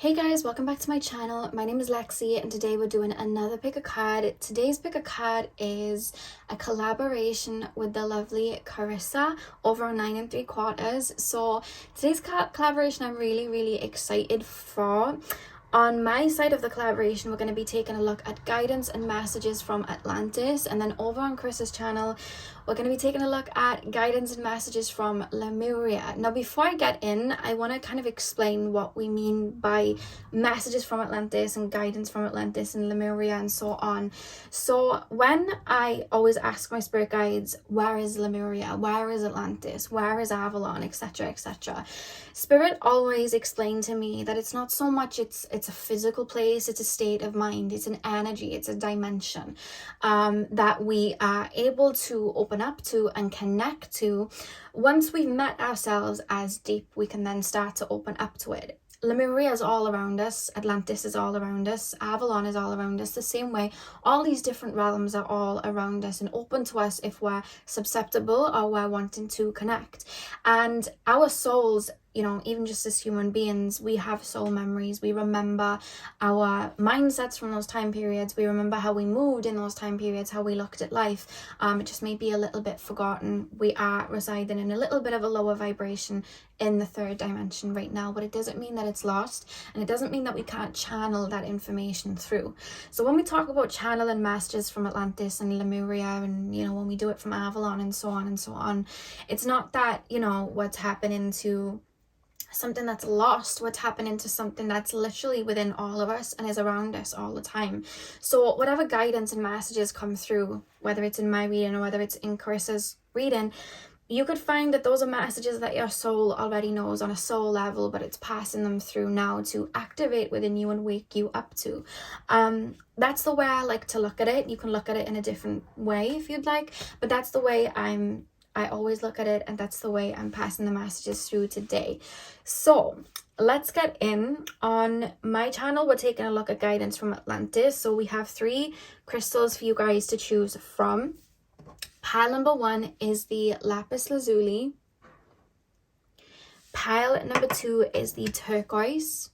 Hey guys, welcome back to my channel. My name is Lexi and today we're doing another pick a card. Today's pick a card is a collaboration with the lovely Karissa over on 9 3/4. So today's collaboration I'm really excited for. On my side of the collaboration, we're going to be taking a look at guidance and messages from Atlantis, and then over on Chris's channel, we're going to be taking a look at guidance and messages from Lemuria. Now, before I get in, I want to kind of explain what we mean by messages from Atlantis and guidance from Atlantis and Lemuria and so on. So when I always ask my spirit guides, where is Lemuria? Where is Atlantis? Where is Avalon? Etc, etc. Spirit always explained to me that it's not so much it's a physical place, it's a state of mind, it's an energy, it's a dimension that we are able to open up to and connect to. Once we've met ourselves as deep, we can then start to open up to it. Lemuria is all around us, Atlantis is all around us, Avalon is all around us, the same way all these different realms are all around us and open to us if we're susceptible or we're wanting to connect. And our souls, you know, even just as human beings, we have soul memories. We remember our mindsets from those time periods. We remember how we moved in those time periods, how we looked at life. It just may be a little bit forgotten. We are residing in a little bit of a lower vibration in the third dimension right now, but it doesn't mean that it's lost, and it doesn't mean that we can't channel that information through. So when we talk about channeling messages from Atlantis and Lemuria, and, you know, when we do it from Avalon and so on, it's not that, you know, what's happening to something that's lost, what's happening to something that's literally within all of us and is around us all the time. So whatever guidance and messages come through, whether it's in my reading or whether it's in Carissa's reading, you could find that those are messages that your soul already knows on a soul level, but it's passing them through now to activate within you and wake you up to. That's the way I like to look at it. You can look at it in a different way if you'd like, but that's the way I always look at it, and that's the way I'm passing the messages through today. So let's get in. On my channel, we're taking a look at guidance from Atlantis. So we have 3 crystals for you guys to choose from. Pile number 1 is the lapis lazuli. Pile number 2 is the turquoise.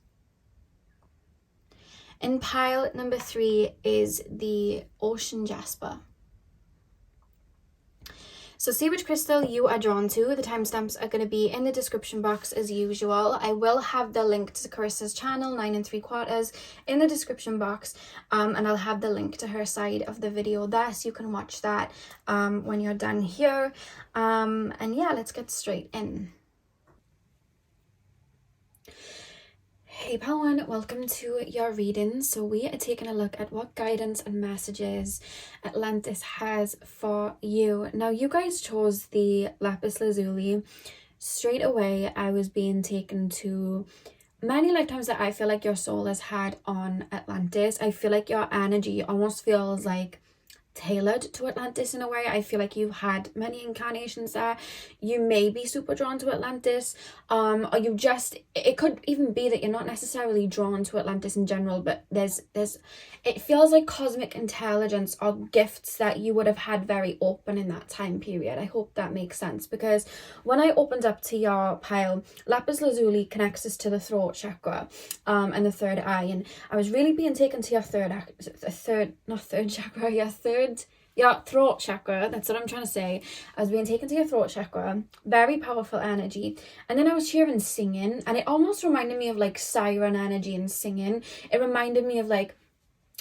And pile number 3 is the ocean jasper. So see which crystal you are drawn to. The timestamps are going to be in the description box as usual. I will have the link to Carissa's channel, 9 3/4, in the description box. And I'll have the link to her side of the video there, so you can watch that when you're done here. And yeah, let's get straight in. Hey Pal 1, welcome to your reading. So we are taking a look at what guidance and messages Atlantis has for you. Now you guys chose the lapis lazuli. Straight away I was being taken to many lifetimes that I feel like your soul has had on Atlantis. I feel like your energy almost feels like tailored to Atlantis in a way. I feel like you've had many incarnations there. You may be super drawn to Atlantis, or you just, it could even be that you're not necessarily drawn to Atlantis in general, but there's it feels like cosmic intelligence or gifts that you would have had very open in that time period. I hope that makes sense, because when I opened up to your pile, lapis lazuli connects us to the throat chakra and the third eye, and I was really being taken to your your throat chakra. That's what I'm trying to say. I was being taken to your throat chakra. Very powerful energy. And then I was hearing singing, and it almost reminded me of like siren energy and singing. It reminded me of like,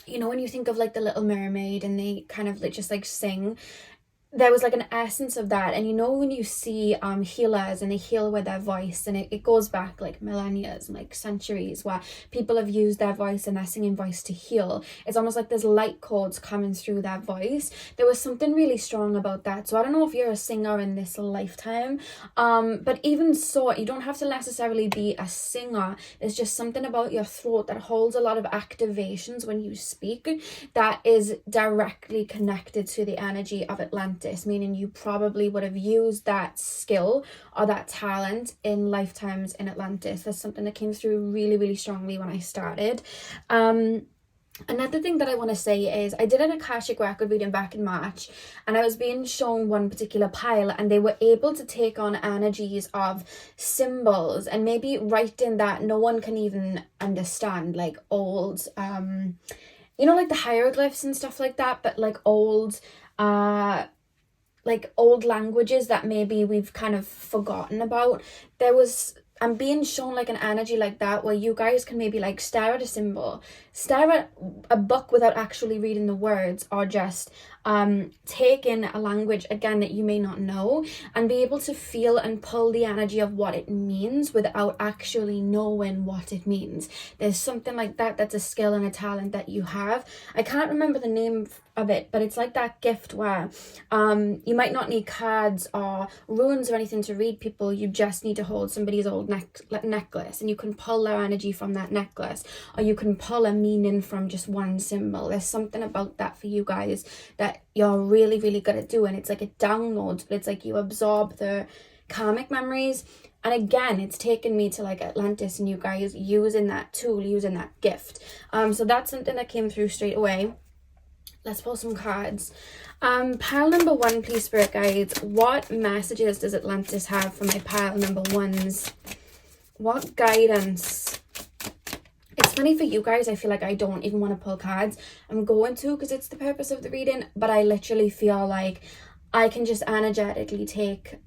you know, when you think of like the Little Mermaid and they kind of like just like sing, there was like an essence of that. And you know, when you see healers and they heal with their voice, and it goes back like millennia and like centuries where people have used their voice and their singing voice to heal. It's almost like there's light codes coming through that voice. There was something really strong about that. So I don't know if you're a singer in this lifetime, but even so, you don't have to necessarily be a singer. There's just something about your throat that holds a lot of activations when you speak that is directly connected to the energy of Atlantis. Meaning you probably would have used that skill or that talent in lifetimes in Atlantis. That's something that came through really strongly when I started. Another thing that I want to say is I did an Akashic record reading back in March, and I was being shown one particular pile, and they were able to take on energies of symbols and maybe writing that no one can even understand, like old, you know, like the hieroglyphs and stuff like that, but like old languages that maybe we've kind of forgotten about. I'm being shown like an energy like that, where you guys can maybe like stare at a symbol, stare at a book without actually reading the words, or just take in a language again that you may not know, and be able to feel and pull the energy of what it means without actually knowing what it means. There's something like that that's a skill and a talent that you have. I can't remember the name of it, but it's like that gift where you might not need cards or runes or anything to read people. You just need to hold somebody's old necklace, and you can pull their energy from that necklace, or you can pull a meaning from just one symbol. There's something about that for you guys that you're really, really good at doing. It's like it downloads, but it's like you absorb the karmic memories. And again, it's taken me to like Atlantis, and you guys using that tool, using that gift. So that's something that came through straight away. Let's pull some cards. Pile number 1, please, Spirit Guides. What messages does Atlantis have for my pile number 1s? What guidance? It's funny for you guys, I feel like I don't even want to pull cards. I'm going to, because it's the purpose of the reading, but I literally feel like I can just energetically take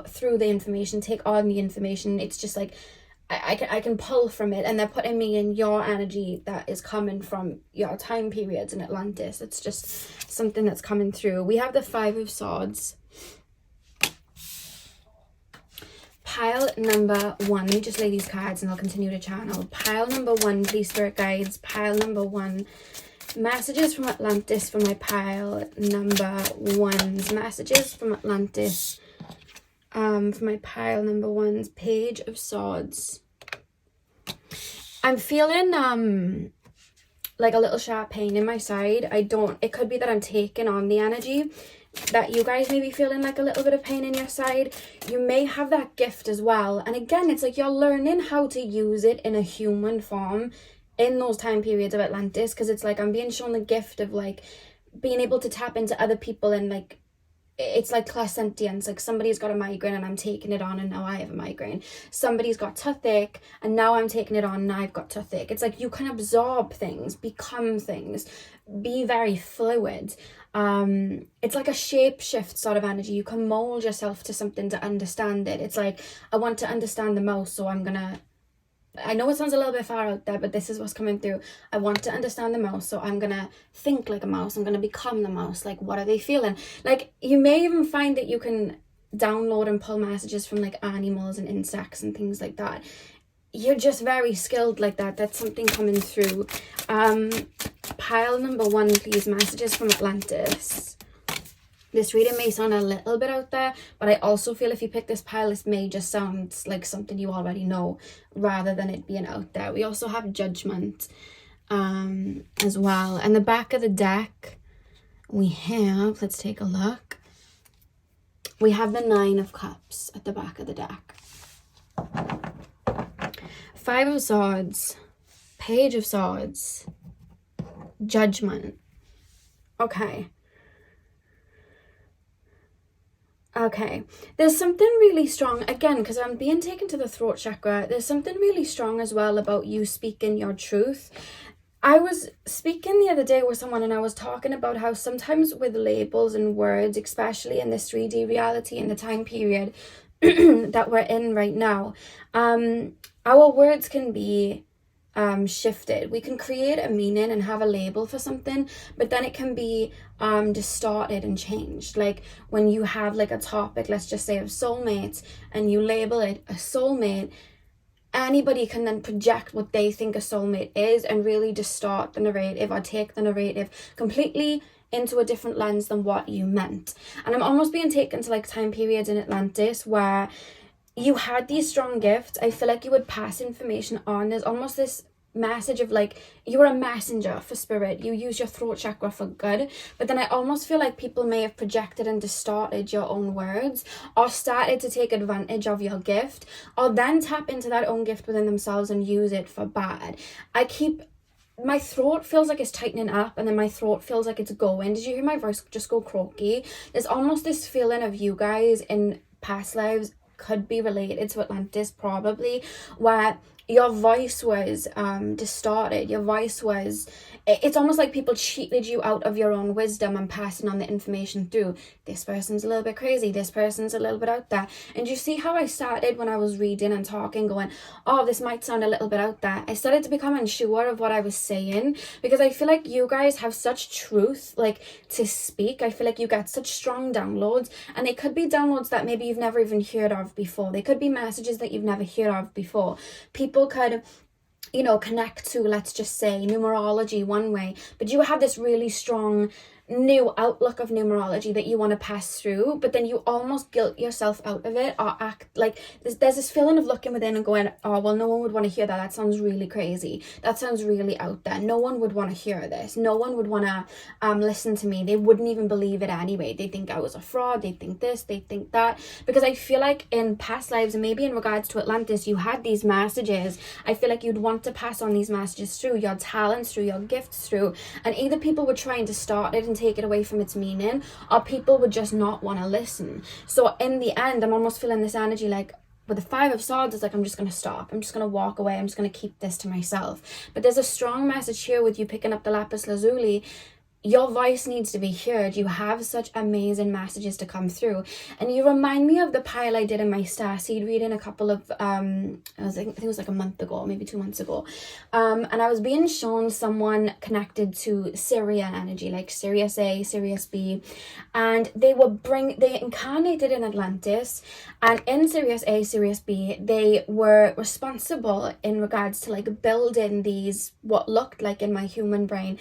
through the information, take on the information. It's just like I can pull from it, and they're putting me in your energy that is coming from your time periods in Atlantis. It's just something that's coming through. We have the 5 of Swords. Pile number 1. Let me just lay these cards and I'll continue to channel. Pile number 1, please, Spirit Guides. Pile number 1. Messages from Atlantis for my pile number 1s. Messages from Atlantis for my pile number 1s. Page of Swords. I'm feeling like a little sharp pain in my side. It could be that I'm taking on the energy that you guys may be feeling like a little bit of pain in your side. You may have that gift as well, and again, it's like you're learning how to use it in a human form in those time periods of Atlantis, because it's like I'm being shown the gift of like being able to tap into other people, and like it's like Clairsentient. Like somebody's got a migraine and I'm taking it on, and now I have a migraine. Somebody's got toothache and now I'm taking it on and I've got toothache. It's like you can absorb things, become things, be very fluid. It's like a shape shift sort of energy. You can mold yourself to something to understand it. It's like, I want to understand the mouse, so I know it sounds a little bit far out there, but this is what's coming through. I want to understand the mouse, so I'm gonna think like a mouse. I'm gonna become the mouse. Like, what are they feeling? Like, you may even find that you can download and pull messages from like animals and insects and things like that. You're just very skilled like that. That's something coming through. Pile number 1, please. Messages from Atlantis. This reading may sound a little bit out there, but I also feel if you pick this pile, this may just sound like something you already know rather than it being out there. We also have Judgment as well. And the back of the deck, we have, let's take a look. We have the 9 of Cups at the back of the deck. 5 of Swords, Page of Swords, Judgment. Okay, there's something really strong, again, because I'm being taken to the throat chakra. There's something really strong as well about you speaking your truth. I was speaking the other day with someone, and I was talking about how sometimes with labels and words, especially in this 3D reality in the time period that we're in right now, our words can be shifted. We can create a meaning and have a label for something, but then it can be distorted and changed. Like when you have like a topic, let's just say of soulmates, and you label it a soulmate, anybody can then project what they think a soulmate is and really distort the narrative or take the narrative completely into a different lens than what you meant. And I'm almost being taken to like time periods in Atlantis where you had these strong gifts. I feel like you would pass information on. There's almost this message of like, you were a messenger for spirit. You use your throat chakra for good. But then I almost feel like people may have projected and distorted your own words, or started to take advantage of your gift, or then tap into that own gift within themselves and use it for bad. I keep my throat feels like it's tightening up, and then my throat feels like it's going. Did you hear my voice just go croaky? There's almost this feeling of you guys in past lives could be related to Atlantis, probably, where your voice was distorted. Your voice was, it's almost like people cheated you out of your own wisdom and passing on the information through. This person's a little bit crazy, this person's a little bit out there. And you see how I started when I was reading and talking, going, oh, this might sound a little bit out there. I started to become unsure of what I was saying, because I feel like you guys have such truth, like, to speak. I feel like you get such strong downloads, and they could be downloads that maybe you've never even heard of before. They could be messages that you've never heard of before. People could, you know, connect to, let's just say, numerology one way, but you have this really strong new outlook of numerology that you want to pass through, but then you almost guilt yourself out of it, or act like there's this feeling of looking within and going, oh, well, no one would want to hear that. That sounds really crazy. That sounds really out there. No one would want to hear this. No one would want to listen to me. They wouldn't even believe it anyway. They think I was a fraud. They think this, they think that. Because I feel like in past lives, and maybe in regards to Atlantis, you had these messages. I feel like you'd want to pass on these messages through, your talents, through your gifts, through, and either people were trying to start it and take it away from its meaning, or people would just not want to listen. So in the end, I'm almost feeling this energy like, with the Five of Swords, it's like, I'm just going to stop. I'm just going to walk away. I'm just going to keep this to myself. But there's a strong message here with you picking up the lapis lazuli. Your voice needs to be heard. You have such amazing messages to come through. And you remind me of the pile I did in my starseed reading a couple of, I think it was like a month ago, maybe 2 months ago. And I was being shown someone connected to Sirian energy, like Sirius A, Sirius B. And they incarnated in Atlantis. And in Sirius A, Sirius B, they were responsible in regards to like building these, what looked like in my human brain,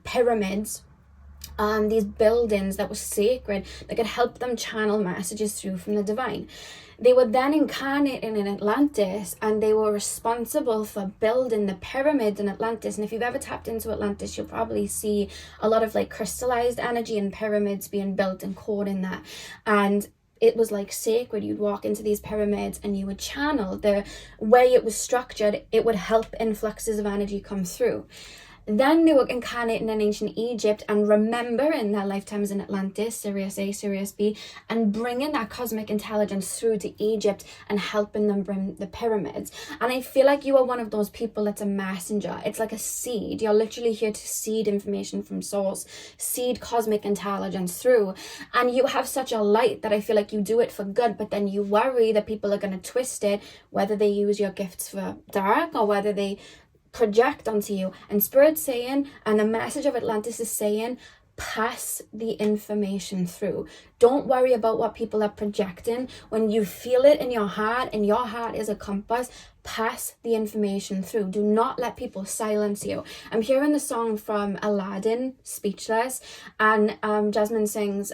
pyramids, these buildings that were sacred, that could help them channel messages through from the divine. They were then incarnated in Atlantis, and they were responsible for building the pyramids in Atlantis. And if you've ever tapped into Atlantis, you'll probably see a lot of like crystallized energy and pyramids being built and caught in that. And it was like sacred. You'd walk into these pyramids and you would channel. The way it was structured, it would help influxes of energy come through. Then they were incarnating in ancient Egypt and remembering their lifetimes in Atlantis, Sirius A, Sirius B, and bringing that cosmic intelligence through to Egypt and helping them bring the pyramids. And I feel like you are one of those people that's a messenger. It's like a seed. You're literally here to seed information from source, seed cosmic intelligence through. And you have such a light that I feel like you do it for good, but then you worry that people are going to twist it, whether they use your gifts for dark or whether they project onto you. And Spirit's saying, and the message of Atlantis is saying, pass the information through. Don't worry about what people are projecting. When you feel it in your heart, and your heart is a compass, pass the information through. Do not let people silence you. I'm hearing the song from Aladdin, Speechless, and Jasmine sings,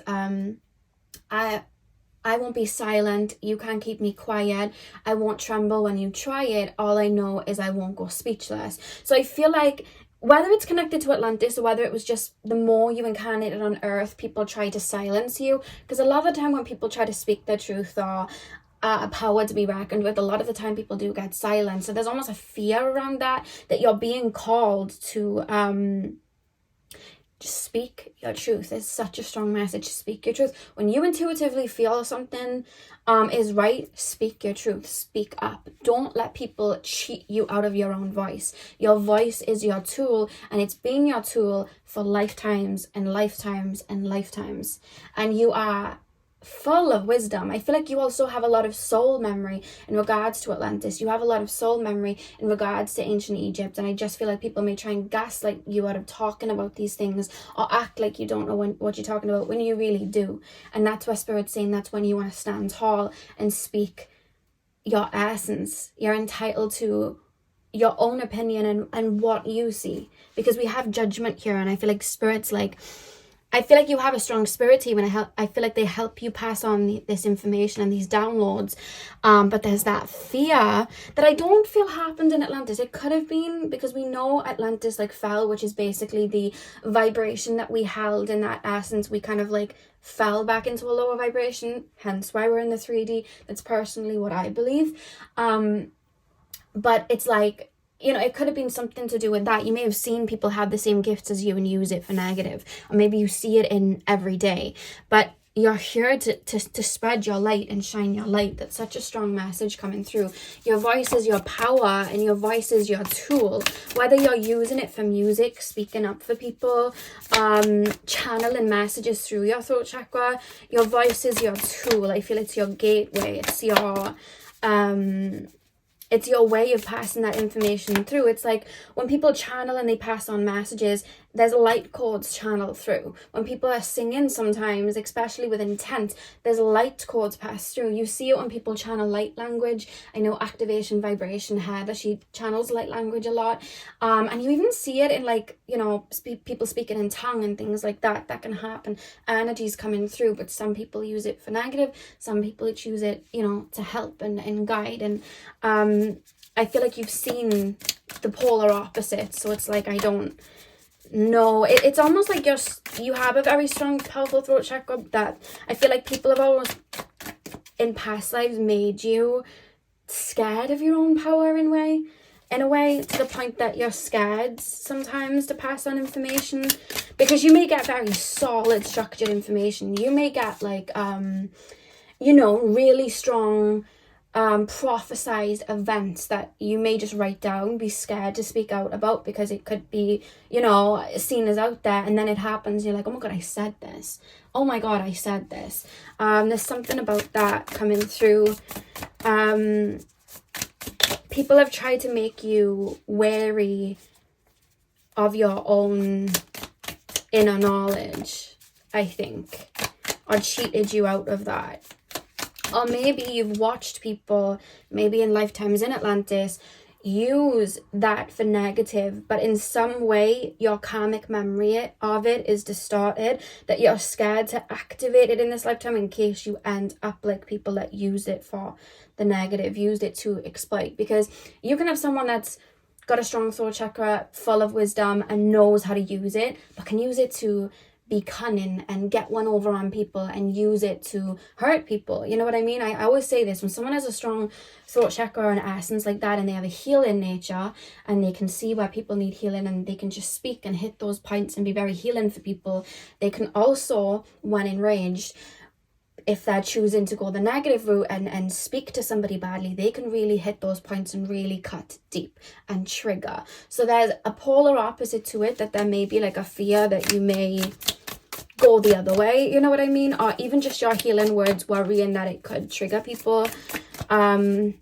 I won't be silent, you can't keep me quiet, I won't tremble when you try it, all I know is I won't go speechless. So I feel like whether it's connected to Atlantis or whether it was just the more you incarnated on Earth, people try to silence you. Because a lot of the time when people try to speak their truth or a power to be reckoned with, a lot of the time people do get silenced. So there's almost a fear around that you're being called to just speak your truth. It's such a strong message. Speak your truth. When you intuitively feel something is right, speak your truth. Speak up. Don't let people cheat you out of your own voice. Your voice is your tool, and it's been your tool for lifetimes and lifetimes and lifetimes. And you are full of wisdom. I feel like you also have a lot of soul memory in regards to Atlantis. You have a lot of soul memory in regards to ancient Egypt, and I just feel like people may try and gaslight you out of talking about these things or act like you don't know what you're talking about when you really do. And that's where Spirit's saying that's when you want to stand tall and speak your essence. You're entitled to your own opinion and what you see, because we have judgment here, and I feel like Spirit's like, I feel like you have a strong spirit team, and I feel like they help you pass on this information and these downloads. But there's that fear that I don't feel happened in Atlantis. It could have been because we know Atlantis like fell, which is basically the vibration that we held in that essence. We kind of like fell back into a lower vibration, hence why we're in the 3D. That's personally what I believe. But it's like, you know, it could have been something to do with that. You may have seen people have the same gifts as you and use it for negative, or maybe you see it in every day, but you're here to spread your light and shine your light. That's such a strong message coming through. Your voice is your power, and your voice is your tool. Whether you're using it for music, speaking up for people, channeling messages through your throat chakra, your voice is your tool. I feel it's your gateway. It's your way of passing that information through. It's like when people channel and they pass on messages, there's light codes channeled through. When people are singing sometimes, especially with intent, there's light codes passed through. You see it when people channel light language. I know Activation Vibration Heather, she channels light language a lot. And you even see it in, like, you know, people speaking in tongue and things like that. That can happen. Energy's coming through, but some people use it for negative. Some people choose it, you know, to help and guide. And I feel like you've seen the polar opposite. So it's like, I don't know. It's almost like you have a very strong, powerful throat chakra that I feel like people have always in past lives made you scared of your own power in a way, to the point that you're scared sometimes to pass on information, because you may get very solid, structured information. You may get like, you know, really strong prophesized events that you may just write down, be scared to speak out about because it could be, you know, seen as out there, and then it happens, you're like, oh my god, I said this. Oh my god, I said this. There's something about that coming through. People have tried to make you wary of your own inner knowledge, I think, or cheated you out of that. Or maybe you've watched people, maybe in lifetimes in Atlantis, use that for negative, but in some way your karmic memory of it is distorted, that you're scared to activate it in this lifetime in case you end up like people that use it for the negative, used it to exploit. Because you can have someone that's got a strong throat chakra, full of wisdom, and knows how to use it, but can use it to be cunning and get one over on people and use it to hurt people. You know what I mean? I always say this, when someone has a strong throat chakra or an essence like that, and they have a healing nature, and they can see where people need healing, and they can just speak and hit those points and be very healing for people. They can also, when enraged, if they're choosing to go the negative route and speak to somebody badly, they can really hit those points and really cut deep and trigger. So there's a polar opposite to it, that there may be like a fear that you may go the other way, you know what I mean? Or even just your healing words worrying that it could trigger people. But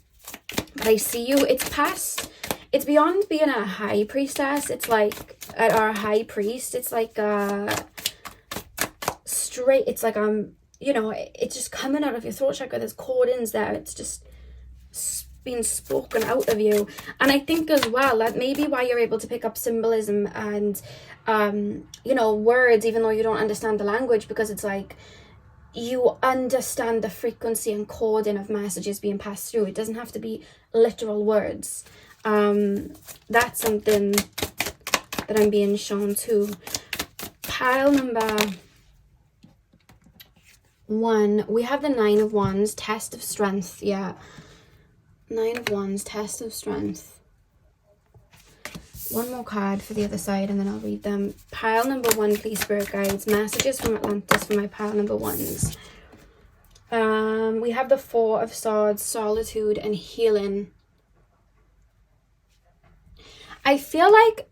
I see you, it's beyond being a high priestess. It's like, or a high priest, it's like straight, it's like you know, it's just coming out of your throat chakra. There's codings there. It's just being spoken out of you. And I think as well that maybe why you're able to pick up symbolism and, you know, words, even though you don't understand the language, because it's like you understand the frequency and coding of messages being passed through. It doesn't have to be literal words. That's something that I'm being shown too. Pile number 1, we have the 9 of Wands, test of strength. Yeah, 9 of Wands, test of strength. One more card for the other side and then I'll read them. Pile number 1, please, spirit guides, messages from Atlantis for my pile number 1s. We have the 4 of Swords, solitude and healing. I feel like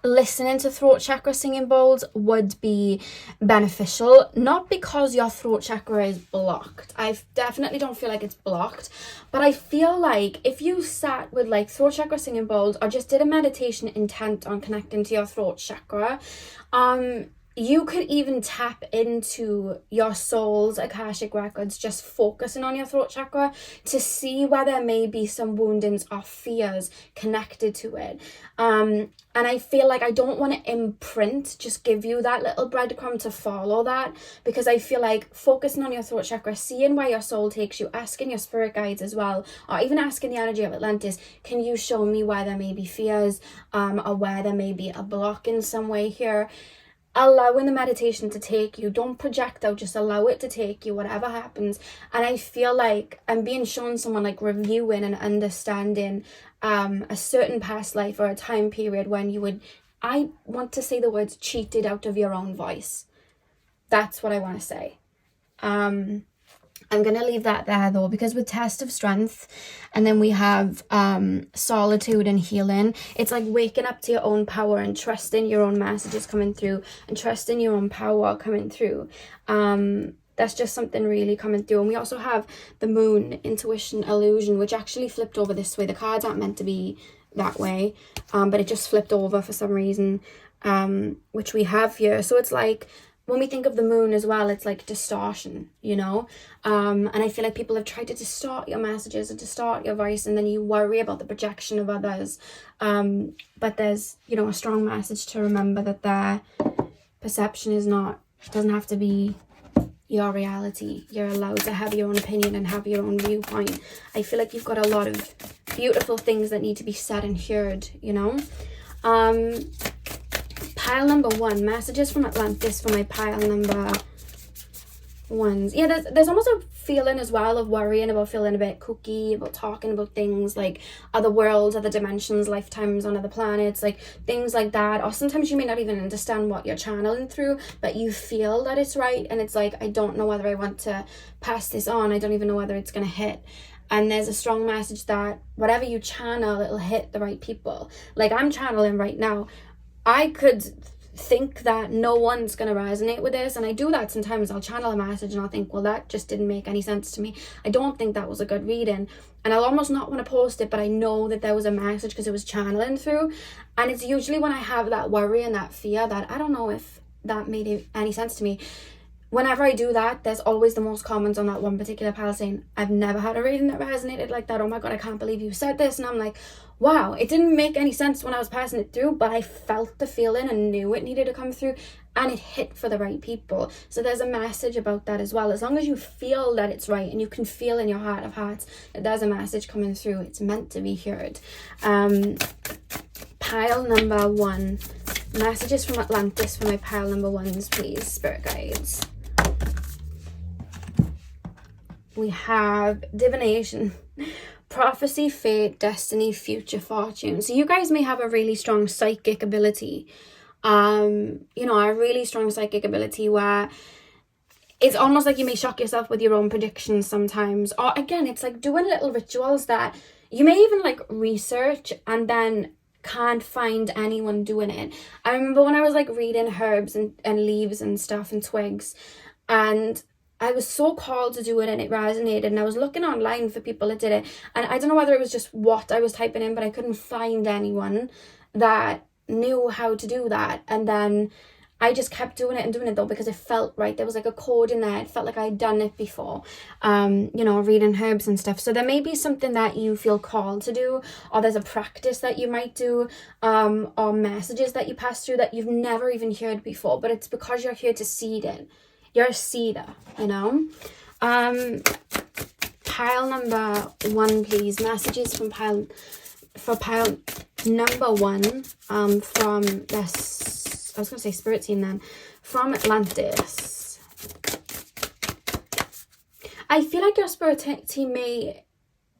listening to throat chakra singing bowls would be beneficial, not because your throat chakra is blocked. I definitely don't feel like it's blocked, but I feel like if you sat with like throat chakra singing bowls or just did a meditation intent on connecting to your throat chakra, you could even tap into your soul's Akashic records, just focusing on your throat chakra to see where there may be some woundings or fears connected to it. And I feel like I don't want to imprint, just give you that little breadcrumb to follow that, because I feel like focusing on your throat chakra, seeing where your soul takes you, asking your spirit guides as well, or even asking the energy of Atlantis, can you show me where there may be fears, or where there may be a block in some way here? allowing the meditation to take you. Don't project out, just allow it to take you, whatever happens. And I feel like I'm being shown someone like reviewing and understanding a certain past life or a time period when you would, I want to say the words, cheated out of your own voice. That's what I want to say. I'm going to leave that there though, because with Test of Strength, and then we have Solitude and Healing, it's like waking up to your own power and trusting your own messages coming through and trusting your own power coming through. That's just something really coming through. And we also have the Moon, Intuition, Illusion, which actually flipped over this way. The cards aren't meant to be that way, but it just flipped over for some reason, which we have here. So it's like, when we think of the moon as well, it's like distortion, you know? And I feel like people have tried to distort your messages and distort your voice, and then you worry about the projection of others. But there's, you know, a strong message to remember that their perception is not, doesn't have to be your reality. You're allowed to have your own opinion and have your own viewpoint. I feel like you've got a lot of beautiful things that need to be said and heard, you know? Pile number 1, messages from Atlantis for my pile number 1s. Yeah, there's almost a feeling as well of worrying about feeling a bit kooky, about talking about things like other worlds, other dimensions, lifetimes on other planets, like things like that. Or sometimes you may not even understand what you're channeling through, but you feel that it's right. And it's like, I don't know whether I want to pass this on. I don't even know whether it's going to hit. And there's a strong message that whatever you channel, it'll hit the right people. Like I'm channeling right now. I could think that no one's going to resonate with this, and I do that sometimes. I'll channel a message and I'll think, well, that just didn't make any sense to me. I don't think that was a good reading, and I'll almost not want to post it, but I know that there was a message because it was channeling through. And it's usually when I have that worry and that fear that I don't know if that made any sense to me. Whenever I do that, there's always the most comments on that one particular pile saying, I've never had a reading that resonated like that. Oh my God, I can't believe you said this. And I'm like, wow, it didn't make any sense when I was passing it through, but I felt the feeling and knew it needed to come through, and it hit for the right people. So there's a message about that as well. As long as you feel that it's right and you can feel in your heart of hearts that there's a message coming through, it's meant to be heard. Pile number 1, messages from Atlantis for my pile number 1s, please, spirit guides. We have divination, prophecy, fate, destiny, future, fortune. So you guys may have a really strong psychic ability. You know, a really strong psychic ability where it's almost like you may shock yourself with your own predictions sometimes. Or again, it's like doing little rituals that you may even like research and then can't find anyone doing it. I remember when I was like reading herbs and leaves and stuff and twigs, and I was so called to do it and it resonated, and I was looking online for people that did it, and I don't know whether it was just what I was typing in, but I couldn't find anyone that knew how to do that. And then I just kept doing it and doing it though, because it felt right. There was like a code in there. It felt like I'd done it before, you know, reading herbs and stuff. So there may be something that you feel called to do, or there's a practice that you might do, or messages that you pass through that you've never even heard before, but it's because you're here to seed it. You're a seeder, you know. Pile number 1, please. Messages from pile number 1, from this, I was going to say spirit team then, from Atlantis. I feel like your spirit team may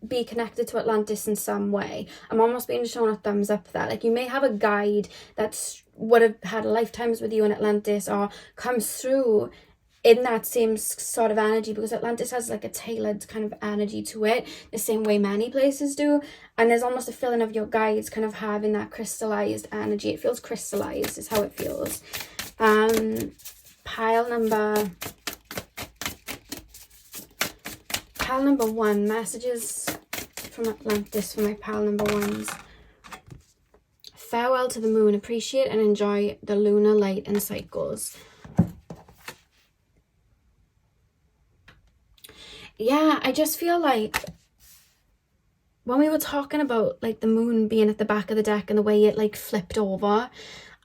be connected to Atlantis in some way. I'm almost being shown a thumbs up there. Like you may have a guide that would have had lifetimes with you in Atlantis, or comes through in that same sort of energy, because Atlantis has like a tailored kind of energy to it, the same way many places do. And there's almost a feeling of your guides kind of having that crystallized energy. It feels crystallized is how it feels. Pile number 1, messages from Atlantis for my pile number 1s. Farewell to the moon. Appreciate and enjoy the lunar light and cycles. Yeah, I just feel like when we were talking about like the moon being at the back of the deck and the way it like flipped over,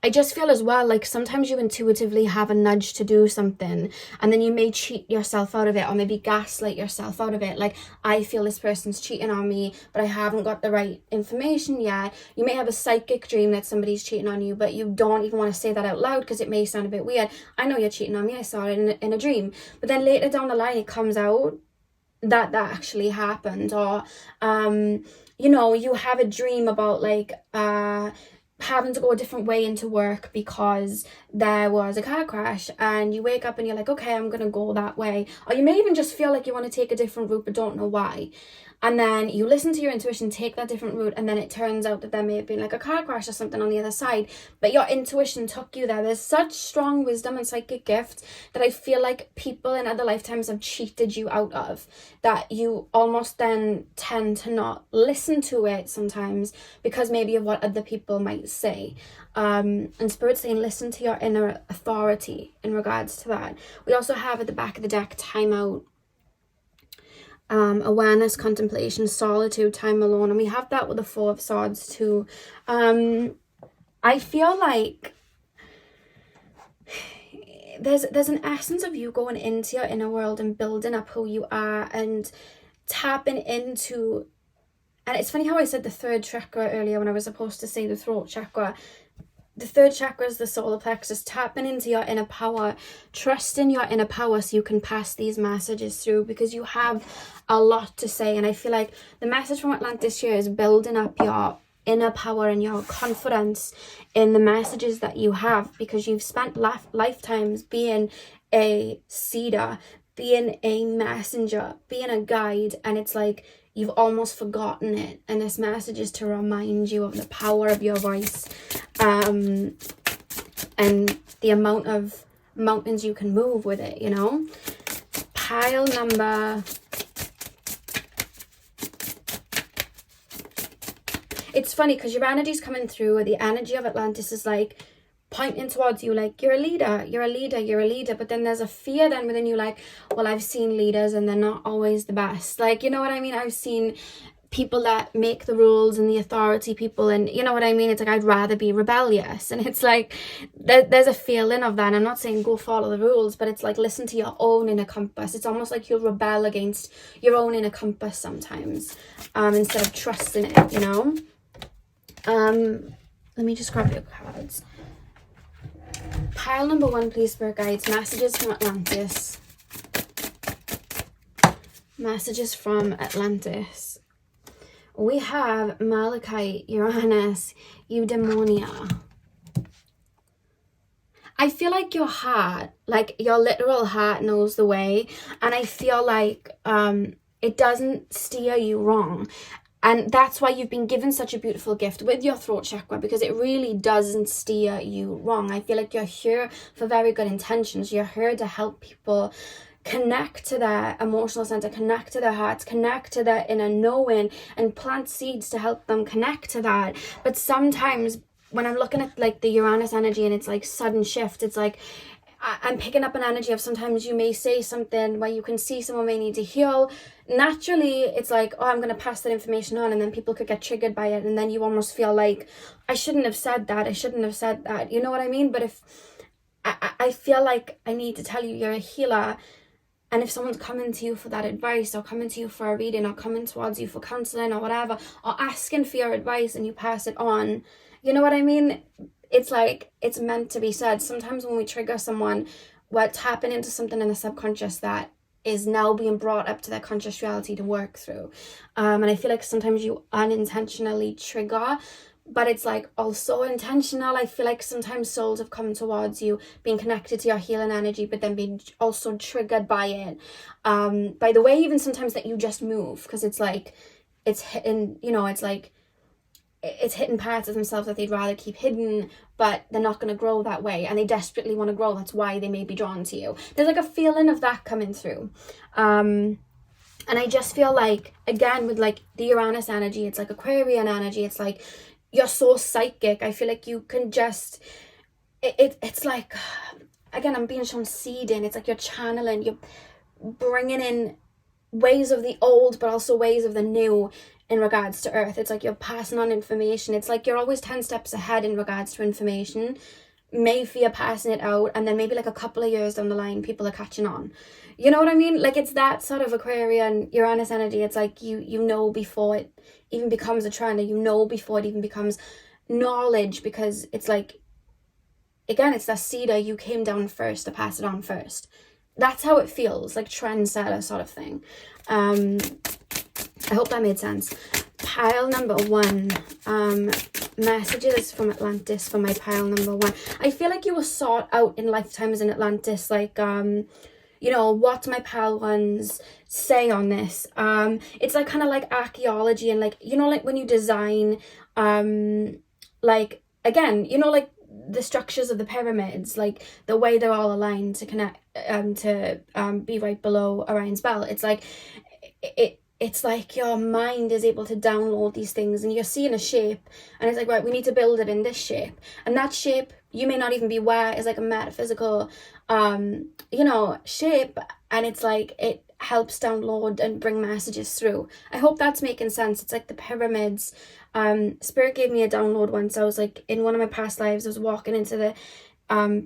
I just feel as well, like sometimes you intuitively have a nudge to do something and then you may cheat yourself out of it, or maybe gaslight yourself out of it. Like, I feel this person's cheating on me, but I haven't got the right information yet. You may have a psychic dream that somebody's cheating on you, but you don't even want to say that out loud because it may sound a bit weird. I know you're cheating on me, I saw it in a dream. But then later down the line, it comes out that actually happened. Or, you know, you have a dream about like, having to go a different way into work because there was a car crash, and you wake up and you're like, okay, I'm gonna go that way. Or you may even just feel like you want to take a different route but don't know why, and then you listen to your intuition, take that different route, and then it turns out that there may have been like a car crash or something on the other side, but your intuition took you there. There's such strong wisdom and psychic gifts that I feel like people in other lifetimes have cheated you out of, that you almost then tend to not listen to it sometimes because maybe of what other people might say. And Spirit's saying listen to your inner authority in regards to that. We also have at the back of the deck time out, awareness, contemplation, solitude, time alone, and we have that with the Four of Swords too. I feel like there's an essence of you going into your inner world and building up who you are and tapping into, and it's funny how I said the third chakra earlier when I was supposed to say the throat chakra. The third chakra is the solar plexus, tapping into your inner power, trusting your inner power so you can pass these messages through, because you have a lot to say. And I feel like the message from Atlantis here is building up your inner power and your confidence in the messages that you have, because you've spent lifetimes being a seeder, being a messenger, being a guide, and it's like you've almost forgotten it, and this message is to remind you of the power of your voice, and the amount of mountains you can move with it, you know. Pile number... It's funny because your energy's coming through, the energy of Atlantis is like pointing towards you, like you're a leader, you're a leader, you're a leader. But then there's a fear then within you, like, well, I've seen leaders and they're not always the best. Like, you know what I mean? I've seen people that make the rules and the authority people, and you know what I mean? It's like, I'd rather be rebellious. And it's like, there's a feeling of that. And I'm not saying go follow the rules, but it's like, listen to your own inner compass. It's almost like you'll rebel against your own inner compass sometimes, instead of trusting it, you know? Let me just grab your cards. Pile number one, please, Spirit Guides. Messages from Atlantis. Messages from Atlantis. We have Malachite, Uranus, Eudaimonia. I feel like your heart, like your literal heart, knows the way, and I feel like it doesn't steer you wrong. And that's why you've been given such a beautiful gift with your throat chakra, because it really doesn't steer you wrong. I feel like you're here for very good intentions. You're here to help people connect to their emotional center, connect to their hearts, connect to their inner knowing, and plant seeds to help them connect to that. But sometimes when I'm looking at like the Uranus energy and it's like sudden shift, it's like I'm picking up an energy of sometimes you may say something where you can see someone may need to heal. Naturally, it's like, oh, I'm going to pass that information on, and then people could get triggered by it, and then you almost feel like, I shouldn't have said that, I shouldn't have said that, you know what I mean? But if I feel like I need to tell you, you're a healer, and if someone's coming to you for that advice, or coming to you for a reading, or coming towards you for counseling or whatever, or asking for your advice and you pass it on, you know what I mean? It's like, it's meant to be said. Sometimes when we trigger someone, we're tapping into something in the subconscious that is now being brought up to their conscious reality to work through. And I feel like sometimes you unintentionally trigger, but it's like also intentional. I feel like sometimes souls have come towards you, being connected to your healing energy, but then being also triggered by it. By the way, even sometimes that you just move, because it's like, it's hitting, you know, it's like, it's hitting parts of themselves that they'd rather keep hidden, but they're not going to grow that way, and they desperately want to grow. That's why they may be drawn to you. There's like a feeling of that coming through. And I just feel like, again, with like the Uranus energy, it's like Aquarian energy, it's like you're so psychic. I feel like you can just, it's like, again, I'm being shown seeding. It's like you're channeling, you're bringing in ways of the old, but also ways of the new. in regards to Earth. It's like you're passing on information. It's like you're always 10 steps ahead in regards to information. Maybe you're passing it out, and then maybe like a couple of years down the line, people are catching on. You know what I mean? Like, it's that sort of Aquarian, Uranus energy. It's like you know before it even becomes a trend, or you know before it even becomes knowledge, because it's like, again, it's that cedar, you came down first to pass it on first. That's how it feels, like trendsetter sort of thing. I hope that made sense. Pile number 1, messages from Atlantis for my pile number 1. I feel like you were sought out in lifetimes in Atlantis, like, you know, what do my pile ones say on this? It's like kind of like archaeology, and like, you know, like when you design, like, again, you know, like the structures of the pyramids, like the way they're all aligned to connect, to be right below Orion's belt. It's like, it's like your mind is able to download these things, and you're seeing a shape, and it's like, right, we need to build it in this shape, and that shape you may not even be aware is like a metaphysical you know, shape, and it's like it helps download and bring messages through. I hope that's making sense. It's like the pyramids. Spirit gave me a download once. I was like, in one of my past lives, I was walking into the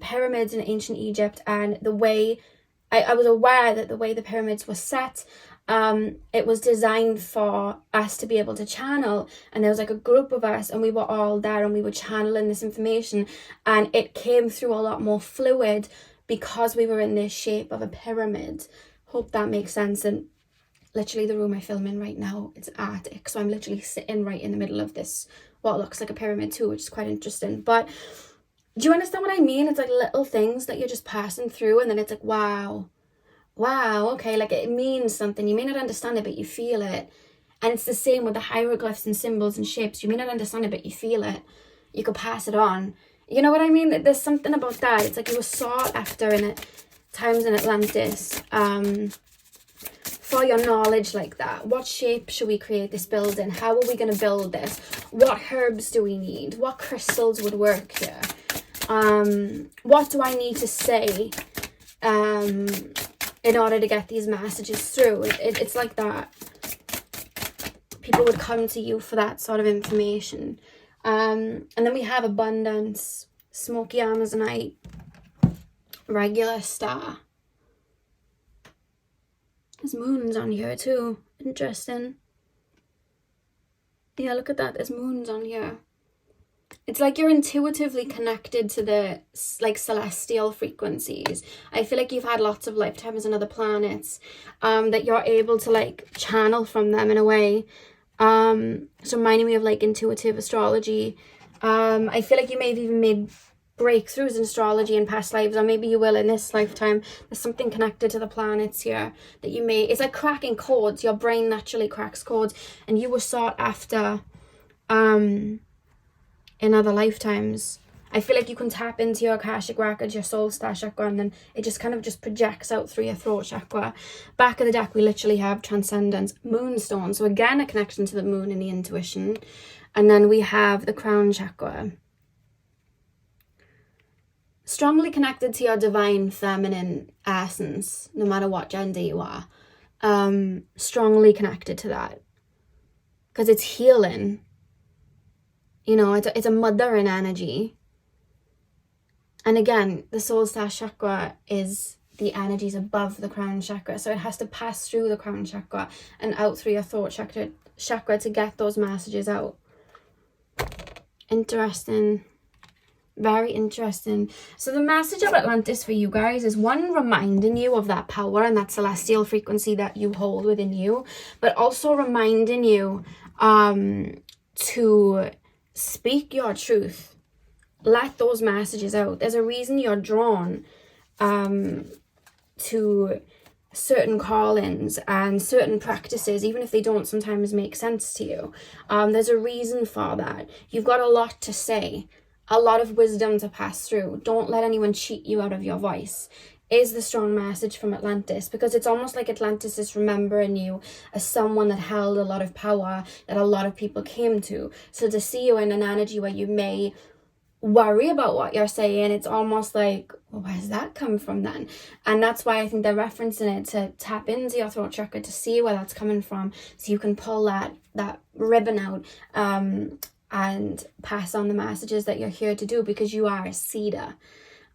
pyramids in ancient Egypt, and the way I was aware that the way the pyramids were set, it was designed for us to be able to channel, and there was like a group of us, and we were all there, and we were channeling this information, and it came through a lot more fluid because we were in this shape of a pyramid. Hope that makes sense. And literally the room I film in right now, it's Arctic, so I'm literally sitting right in the middle of this, what looks like a pyramid too, which is quite interesting. But do you understand what I mean? It's like little things that you're just passing through, and then it's like, wow, okay, like it means something. You may not understand it, but you feel it. And it's the same with the hieroglyphs and symbols and shapes. You may not understand it, but you feel it. You could pass it on. You know what I mean? There's something about that. It's like you were sought after in times in Atlantis, for your knowledge like that. What shape should we create this building? How are we going to build this? What herbs do we need? What crystals would work here? What do I need to say in order to get these messages through? It's like that. People would come to you for that sort of information. And then we have abundance, smoky Amazonite, regular star. There's moons on here too. Interesting. Yeah, look at that. There's moons on here. It's like you're intuitively connected to the like celestial frequencies. I feel like you've had lots of lifetimes on other planets, that you're able to like channel from them in a way. It's reminding me of like intuitive astrology. I feel like you may have even made breakthroughs in astrology in past lives, or maybe you will in this lifetime. There's something connected to the planets here that you may, it's like cracking codes. Your brain naturally cracks codes, and you were sought after in other lifetimes. I feel like you can tap into your Akashic records, your soul star chakra, and then it just kind of just projects out through your throat chakra. Back of the deck, we literally have Transcendence, Moonstone. So again, a connection to the moon and the intuition. And then we have the crown chakra. Strongly connected to your divine feminine essence, no matter what gender you are. Strongly connected to that. Because it's healing. You know, it's a mothering energy. And again, the soul star chakra is the energies above the crown chakra. So it has to pass through the crown chakra and out through your throat chakra to get those messages out. Interesting. Very interesting. So the message of Atlantis for you guys is, one, reminding you of that power and that celestial frequency that you hold within you, but also reminding you to speak your truth. Let those messages out. There's a reason you're drawn to certain callings and certain practices, even if they don't sometimes make sense to you. There's a reason for that. You've got a lot to say, a lot of wisdom to pass through. Don't let anyone cheat you out of your voice, is the strong message from Atlantis, because it's almost like Atlantis is remembering you as someone that held a lot of power that a lot of people came to. So to see you in an energy where you may worry about what you're saying. It's almost like, well, where's that come from then? And that's why I think they're referencing it, to tap into your throat chakra to see where that's coming from, so you can pull that ribbon out and pass on the messages that you're here to do, because you are a seeder.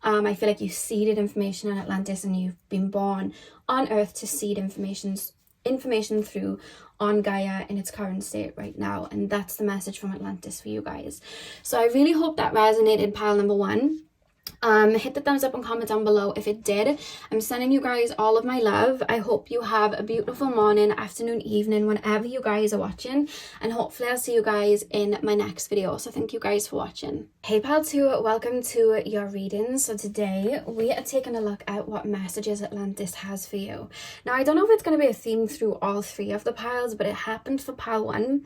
I feel like you seeded information in Atlantis, and you've been born on Earth to seed information through on Gaia in its current state right now. And that's the message from Atlantis for you guys. So I really hope that resonated, pile number 1. Hit the thumbs up and comment down below if it did. I'm sending you guys all of my love. I hope you have a beautiful morning, afternoon, evening, whenever you guys are watching, and hopefully I'll see you guys in my next video. So thank you guys for watching. Hey pile 2, welcome to your reading. So today we are taking a look at what messages Atlantis has for you. Now I don't know if it's going to be a theme through all 3 of the piles, but it happened for pile 1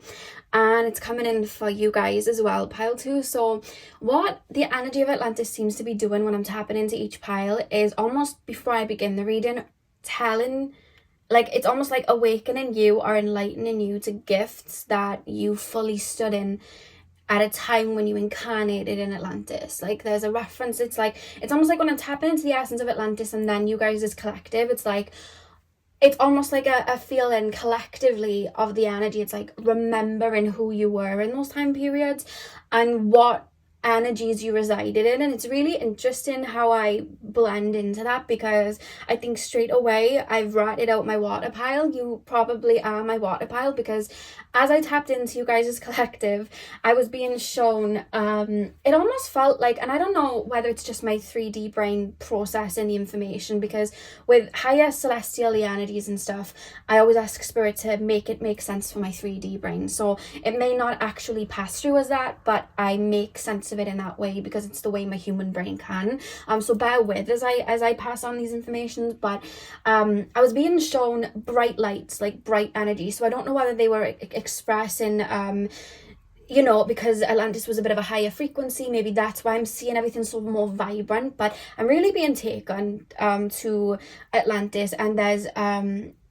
and it's coming in for you guys as well, pile 2. So what the energy of Atlantis seems to be doing when I'm tapping into each pile is, almost before I begin the reading, it's almost like awakening you or enlightening you to gifts that you fully stood in at a time when you incarnated in Atlantis. Like there's a reference, it's almost like when I'm tapping into the essence of Atlantis and then you guys as collective, it's almost like a feeling collectively of the energy. It's like remembering who you were in those time periods and what energies you resided in. And it's really interesting how I blend into that, because I think straight away I've ratted out my water pile. You probably are my water pile, because as I tapped into you guys' collective, I was being shown, it almost felt like, and I don't know whether it's just my 3D brain processing the information, because with higher celestial energies and stuff, I always ask spirit to make it make sense for my 3D brain. So it may not actually pass through as that, but I make sense of it in that way, because it's the way my human brain can. So bear with as I pass on these informations. But I was being shown bright lights, like bright energy. So I don't know whether they were expressing because Atlantis was a bit of a higher frequency, maybe that's why I'm seeing everything so more vibrant. But I'm really being taken to Atlantis, and there's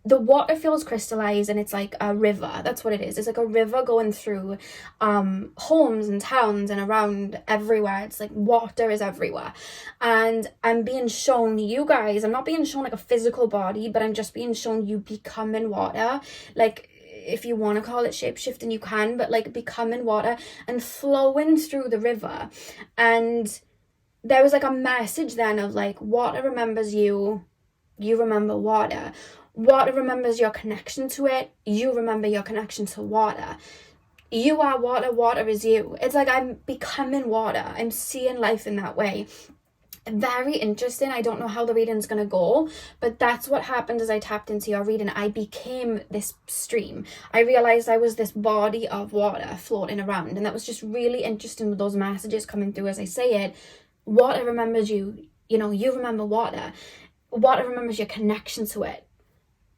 the water feels crystallized, and it's like a river. That's what it is. It's like a river going through homes and towns and around everywhere. It's like water is everywhere. And I'm being shown you guys, I'm not being shown like a physical body, but I'm just being shown you becoming water. Like, if you want to call it shapeshifting, you can, but like becoming water and flowing through the river. And there was like a message then of like, water remembers you, you remember water. Water remembers your connection to it, you remember your connection to water. You are water, water is you. It's like I'm becoming water. I'm seeing life in that way. Very interesting. I don't know how the reading's gonna go, but that's what happened as I tapped into your reading. I became this stream. I realized I was this body of water floating around, and that was just really interesting with those messages coming through as I say it. Water remembers you, you remember water. Water remembers your connection to it.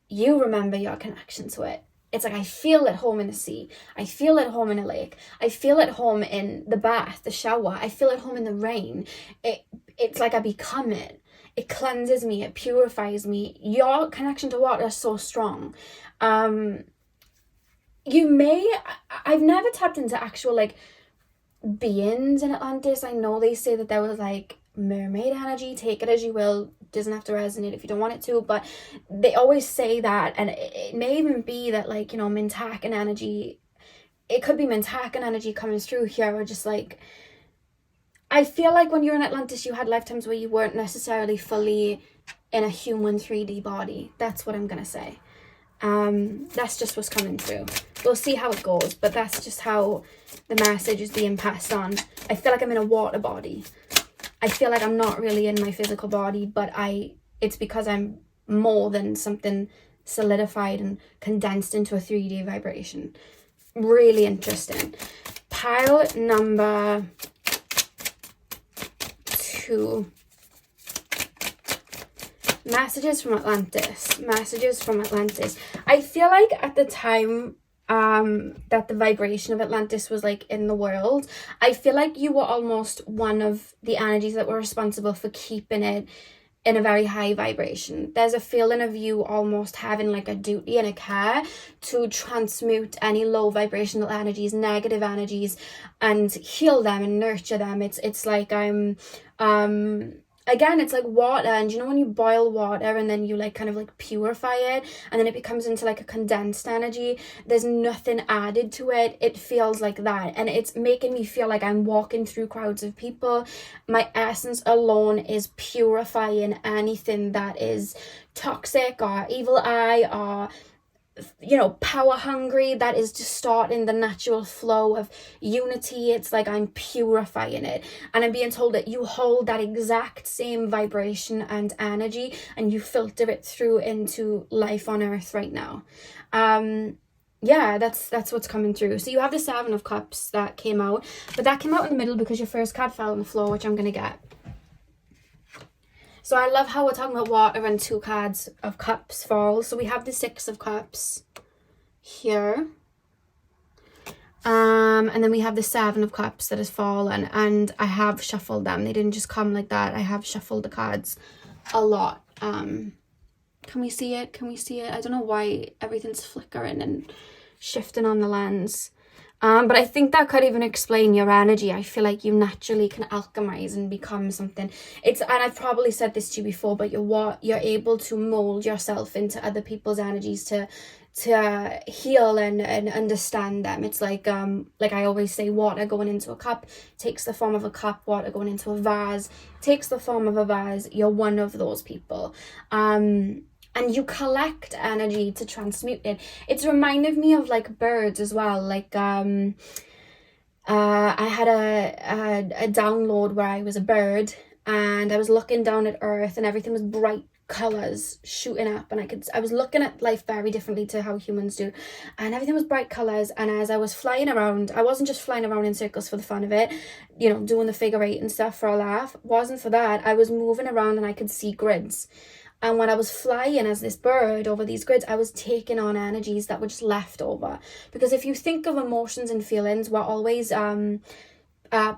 You remember your connection to it. It's like I feel at home in the sea. I feel at home in a lake. I feel at home in the bath, the shower. I feel at home in the rain. It's like I become it. It cleanses me. It purifies me. Your connection to water is so strong. I've never tapped into actual like beings in Atlantis. I know they say that there was like mermaid energy, take it as you will, doesn't have to resonate if you don't want it to, but they always say that. And it may even be that like Mintakan energy, it could be Mintakan energy coming through here, or just like, I feel like when you're in Atlantis you had lifetimes where you weren't necessarily fully in a human 3D body. That's what I'm gonna say. That's just what's coming through. We'll see how it goes, but that's just how the message is being passed on. I feel like I'm in a water body. I feel like I'm not really in my physical body, but it's because I'm more than something solidified and condensed into a 3D vibration. Really interesting. Pile number 2. Messages from Atlantis. Messages from Atlantis. I feel like at the time that the vibration of Atlantis was like in the world, I feel like you were almost one of the energies that were responsible for keeping it in a very high vibration. There's a feeling of you almost having like a duty and a care to transmute any low vibrational energies, negative energies, and heal them and nurture them. It's like again, it's like water, and you know when you boil water and then you like kind of like purify it and then it becomes into like a condensed energy, there's nothing added to it. It feels like that, and it's making me feel like I'm walking through crowds of people. My essence alone is purifying anything that is toxic or evil eye or, you know, power hungry, that is distorting the natural flow of unity. It's like I'm purifying it, and I'm being told that you hold that exact same vibration and energy and you filter it through into life on earth right now. Yeah, that's what's coming through. So you have the Seven of Cups that came out, but that came out in the middle because your first card fell on the floor, which I'm gonna get. So I love how we're talking about water and 2 cards of cups fall. So we have the 6 of Cups here. And then we have the 7 of Cups that has fallen. And I have shuffled them. They didn't just come like that. I have shuffled the cards a lot. Can we see it? Can we see it? I don't know why everything's flickering and shifting on the lens. But I think that could even explain your energy. I feel like you naturally can alchemize and become something. And I've probably said this to you before, but you're able to mold yourself into other people's energies to heal and understand them. It's like I always say, water going into a cup takes the form of a cup. Water going into a vase takes the form of a vase. You're one of those people. And you collect energy to transmute it. It's reminded me of like birds as well. Like I had a download where I was a bird and I was looking down at earth and everything was bright colors shooting up, and I was looking at life very differently to how humans do, and everything was bright colors. And as I was flying around, I wasn't just flying around in circles for the fun of it, you know, doing the figure 8 and stuff for a laugh. It wasn't for that. I was moving around and I could see grids. And when I was flying as this bird over these grids, I was taking on energies that were just left over. Because if you think of emotions and feelings, we're always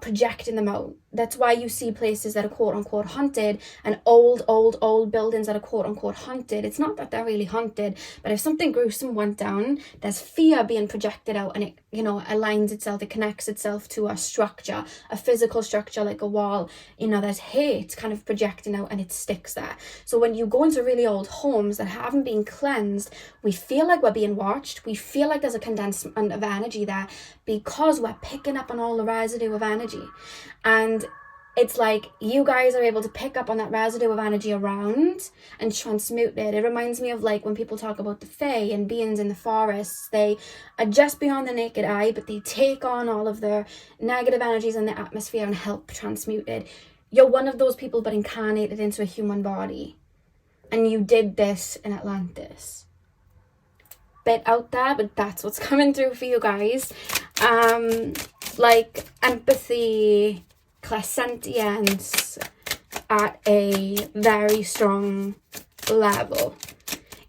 projecting them out. That's why you see places that are quote unquote haunted and old buildings that are quote unquote haunted. It's not that they're really haunted, but if something gruesome went down, there's fear being projected out, and it, you know, aligns itself, it connects itself to a structure, a physical structure like a wall. You know, there's hate kind of projecting out and it sticks there. So when you go into really old homes that haven't been cleansed, we feel like we're being watched. We feel like there's a condensement of energy there because we're picking up on all the residue of energy. And it's like you guys are able to pick up on that residue of energy around and transmute it. It reminds me of like when people talk about the fae and beings in the forests. They are just beyond the naked eye, but they take on all of the negative energies in the atmosphere and help transmute it. You're one of those people, but incarnated into a human body. And you did this in Atlantis. Bit out there, but that's what's coming through for you guys. Like empathy, clairsentience at a very strong level.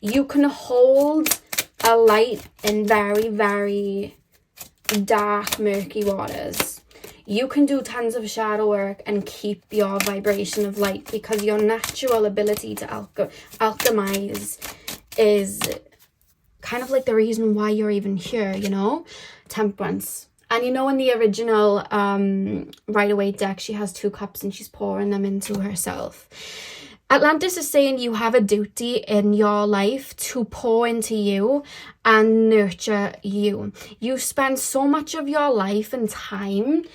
You can hold a light in very, very dark, murky waters. You can do tons of shadow work and keep your vibration of light, because your natural ability to alchemize is kind of like the reason why you're even here, you know? Temperance. And you know, in the original Rider-Waite deck, she has 2 cups and she's pouring them into herself. Atlantis is saying you have a duty in your life to pour into you and nurture you. You spend so much of your life and time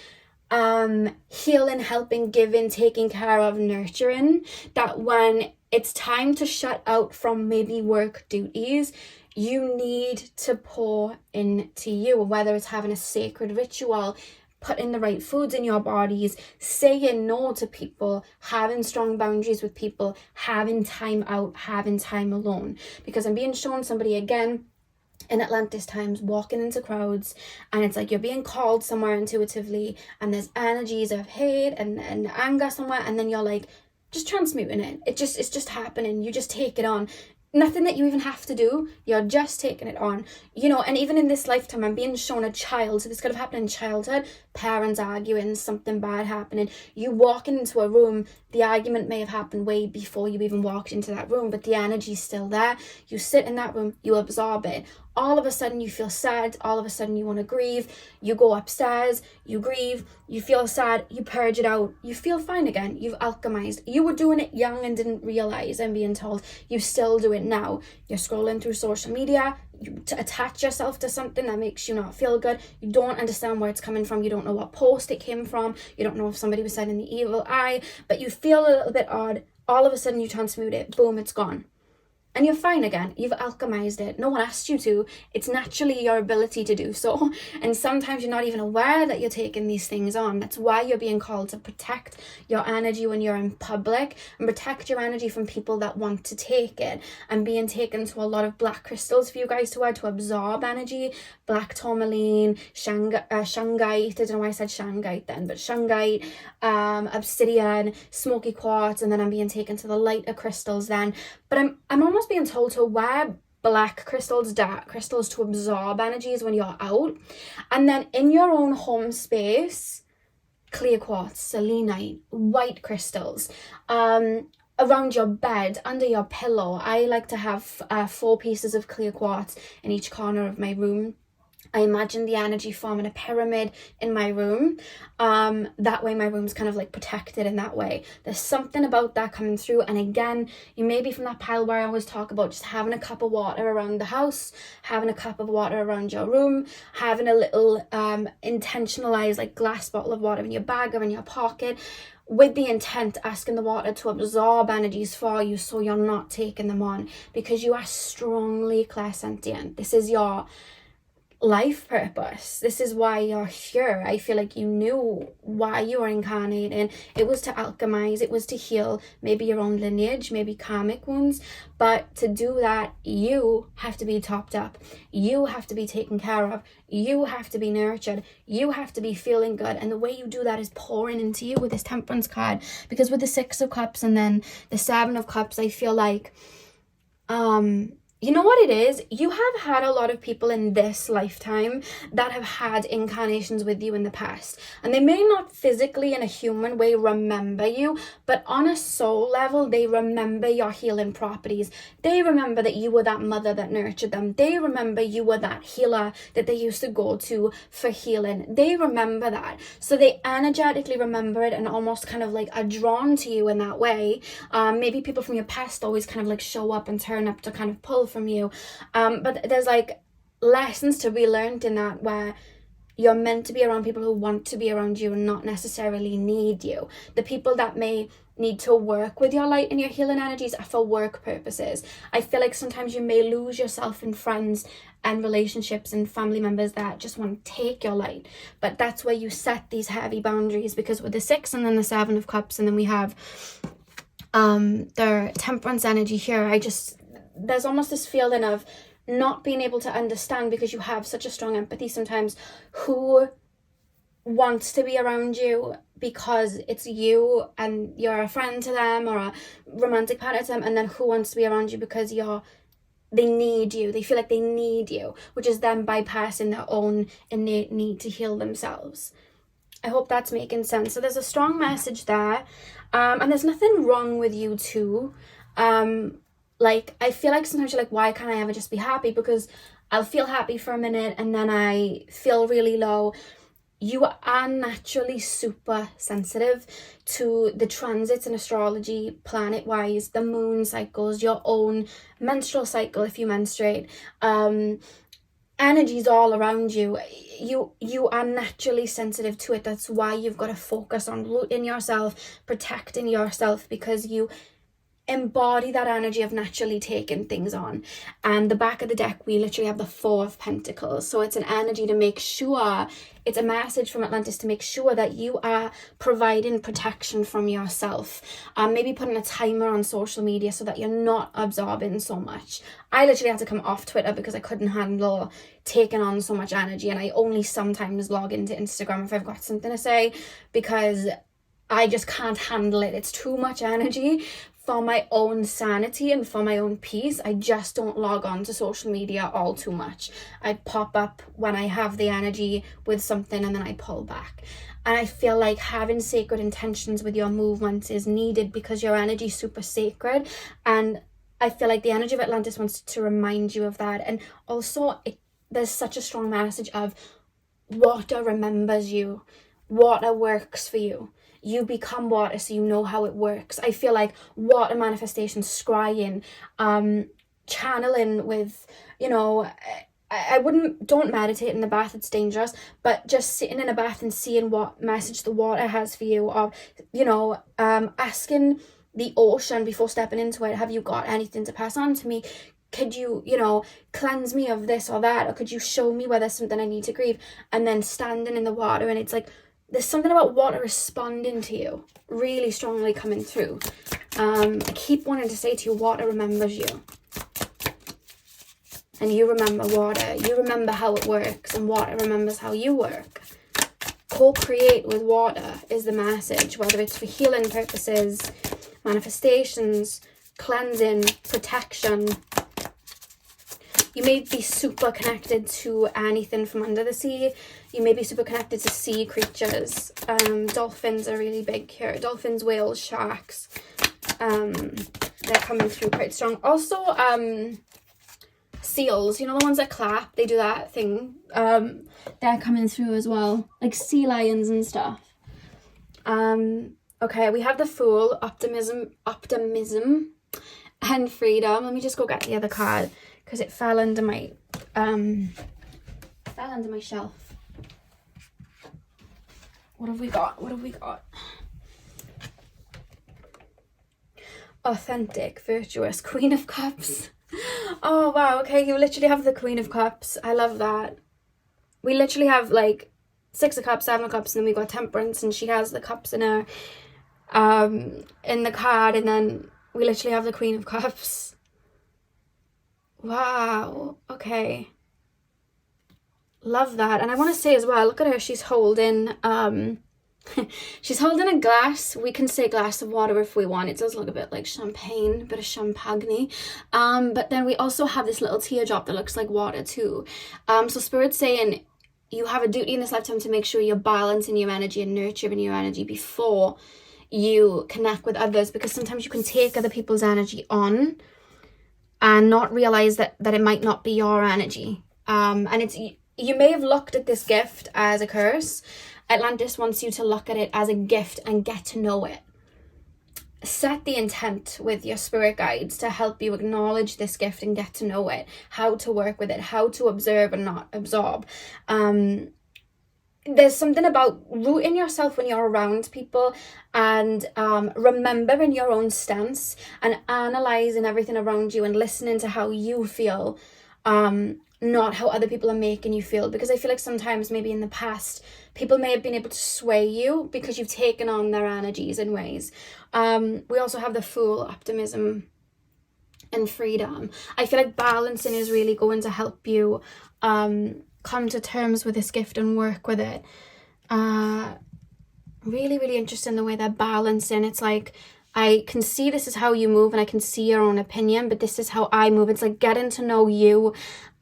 healing, helping, giving, taking care of, nurturing, that when it's time to shut out from maybe work duties, you need to pour into you, whether it's having a sacred ritual, putting the right foods in your bodies, saying no to people, having strong boundaries with people, having time out, having time alone. Because I'm being shown somebody again in Atlantis times walking into crowds, and it's like you're being called somewhere intuitively and there's energies of hate and anger somewhere, and then you're like just transmuting it. It's just happening. You just take it on. nothing that you even have to do. You're just taking it on, you know. And even in this lifetime, I'm being shown a child, so this could have happened in childhood, parents arguing, something bad happening, you walking into a room, the argument may have happened way before you even walked into that room, but the energy's still there. You sit in that room, you absorb it. All of a sudden you feel sad, all of a sudden you want to grieve, you go upstairs, you grieve, you feel sad, you purge it out, you feel fine again, you've alchemized. You were doing it young and didn't realize, I'm being told, you still do it now. You're scrolling through social media, you attach yourself to something that makes you not feel good, you don't understand where it's coming from, you don't know what post it came from, you don't know if somebody was sending the evil eye, but you feel a little bit odd, all of a sudden you transmute it, boom, it's gone. And you're fine again. You've alchemized it. No one asked you to. It's naturally your ability to do so. And sometimes you're not even aware that you're taking these things on. That's why you're being called to protect your energy when you're in public, and protect your energy from people that want to take it. And being taken to a lot of black crystals for you guys to wear to absorb energy. Black tourmaline, shungite, I don't know why I said shungite then, but shungite, obsidian, smoky quartz, and then I'm being taken to the lighter crystals then. But I'm almost being told to wear black crystals, dark crystals to absorb energies when you're out. And then in your own home space, clear quartz, selenite, white crystals, around your bed, under your pillow. I like to have 4 pieces of clear quartz in each corner of my room. I imagine the energy forming a pyramid in my room. That way my room's kind of like protected in that way. There's something about that coming through. And again, you may be from that pile where I always talk about just having a cup of water around the house, having a cup of water around your room, having a little intentionalized like glass bottle of water in your bag or in your pocket, with the intent, asking the water to absorb energies for you so you're not taking them on, because you are strongly clairsentient. This is your life purpose. This is why you're here. I feel like you knew why you were incarnating. It was to alchemize, it was to heal maybe your own lineage, maybe karmic wounds, but to do that you have to be topped up, you have to be taken care of, you have to be nurtured, you have to be feeling good. And the way you do that is pouring into you with this Temperance card, because with the 6 of Cups and then the 7 of Cups, I feel like you know what it is? You have had a lot of people in this lifetime that have had incarnations with you in the past. And they may not physically in a human way remember you, but on a soul level, they remember your healing properties. They remember that you were that mother that nurtured them. They remember you were that healer that they used to go to for healing. They remember that. So they energetically remember it and almost kind of like are drawn to you in that way. Maybe people from your past always kind of like show up and turn up to kind of pull from you, but there's like lessons to be learned in that, where you're meant to be around people who want to be around you and not necessarily need you. The people that may need to work with your light and your healing energies are for work purposes. I feel like sometimes you may lose yourself in friends and relationships and family members that just want to take your light, but that's where you set these heavy boundaries, because with the 6 and then the 7 of Cups and then we have their Temperance energy here, there's almost this feeling of not being able to understand, because you have such a strong empathy sometimes, who wants to be around you because it's you and you're a friend to them or a romantic partner to them, and then who wants to be around you because they need you. They feel like they need you, which is them bypassing their own innate need to heal themselves. I hope that's making sense. So there's a strong message there, and there's nothing wrong with you too. Like, I feel like sometimes you're like, why can't I ever just be happy? Because I'll feel happy for a minute and then I feel really low. You are naturally super sensitive to the transits in astrology, planet-wise, the moon cycles, your own menstrual cycle if you menstruate, energies all around you. You are naturally sensitive to it. That's why you've got to focus on rooting yourself, protecting yourself, because you embody that energy of naturally taking things on. And the back of the deck, we literally have the 4 of Pentacles. So it's an energy to make sure, it's a message from Atlantis to make sure that you are providing protection from yourself. Maybe putting a timer on social media so that you're not absorbing so much. I literally had to come off Twitter because I couldn't handle taking on so much energy, and I only sometimes log into Instagram if I've got something to say, because I just can't handle it. It's too much energy for my own sanity and for my own peace, I just don't log on to social media all too much. I pop up when I have the energy with something and then I pull back. And I feel like having sacred intentions with your movements is needed because your energy is super sacred. And I feel like the energy of Atlantis wants to remind you of that. And also, there's such a strong message of water remembers you. Water works for you. You become water, so you know how it works. I feel like water manifestation, scrying, channeling with, you know, don't meditate in the bath, it's dangerous, but just sitting in a bath and seeing what message the water has for you, or, you know, asking the ocean before stepping into it, have you got anything to pass on to me? Could you, you know, cleanse me of this or that? Or could you show me where there's something I need to grieve? And then standing in the water, and it's like, there's something about water responding to you, really strongly coming through. I keep wanting to say to you, water remembers you. And you remember water. You remember how it works, and water remembers how you work. Co-create with water is the message, whether it's for healing purposes, manifestations, cleansing, protection. You may be super connected to anything from under the sea. You may be super connected to sea creatures. Dolphins are really big here. Dolphins, whales, sharks. They're coming through quite strong. Also, seals, you know, the ones that clap, they do that thing. They're coming through as well. Like sea lions and stuff. Okay, we have the Fool, optimism, and freedom. Let me just go get the other card, because it fell under my shelf. What have we got? Authentic, virtuous, Queen of Cups. Oh wow, okay, you literally have the Queen of Cups. I love that. We literally have like 6 of Cups, 7 of Cups, and then we got Temperance, and she has the cups in her in the card, and then we literally have the Queen of Cups. Wow, okay. Love that. And I want to say as well, look at her, she's holding she's holding a glass. We can say glass of water if we want. It does look a bit like champagne, a bit of champagne. But then we also have this little teardrop that looks like water too. So Spirit's saying you have a duty in this lifetime to make sure you're balancing your energy and nurturing your energy before you connect with others, because sometimes you can take other people's energy on and not realize that it might not be your energy. And you may have looked at this gift as a curse. Atlantis wants you to look at it as a gift and get to know it. Set the intent with your spirit guides to help you acknowledge this gift and get to know it, how to work with it, how to observe and not absorb. There's something about rooting yourself when you're around people and remembering your own stance and analysing everything around you and listening to how you feel, not how other people are making you feel. Because I feel like sometimes maybe in the past, people may have been able to sway you because you've taken on their energies in ways. We also have the Fool, optimism, and freedom. I feel like balancing is really going to help you come to terms with this gift and work with it. Really, really interesting the way they're balancing. It's like, I can see this is how you move and I can see your own opinion, but this is how I move. It's like getting to know you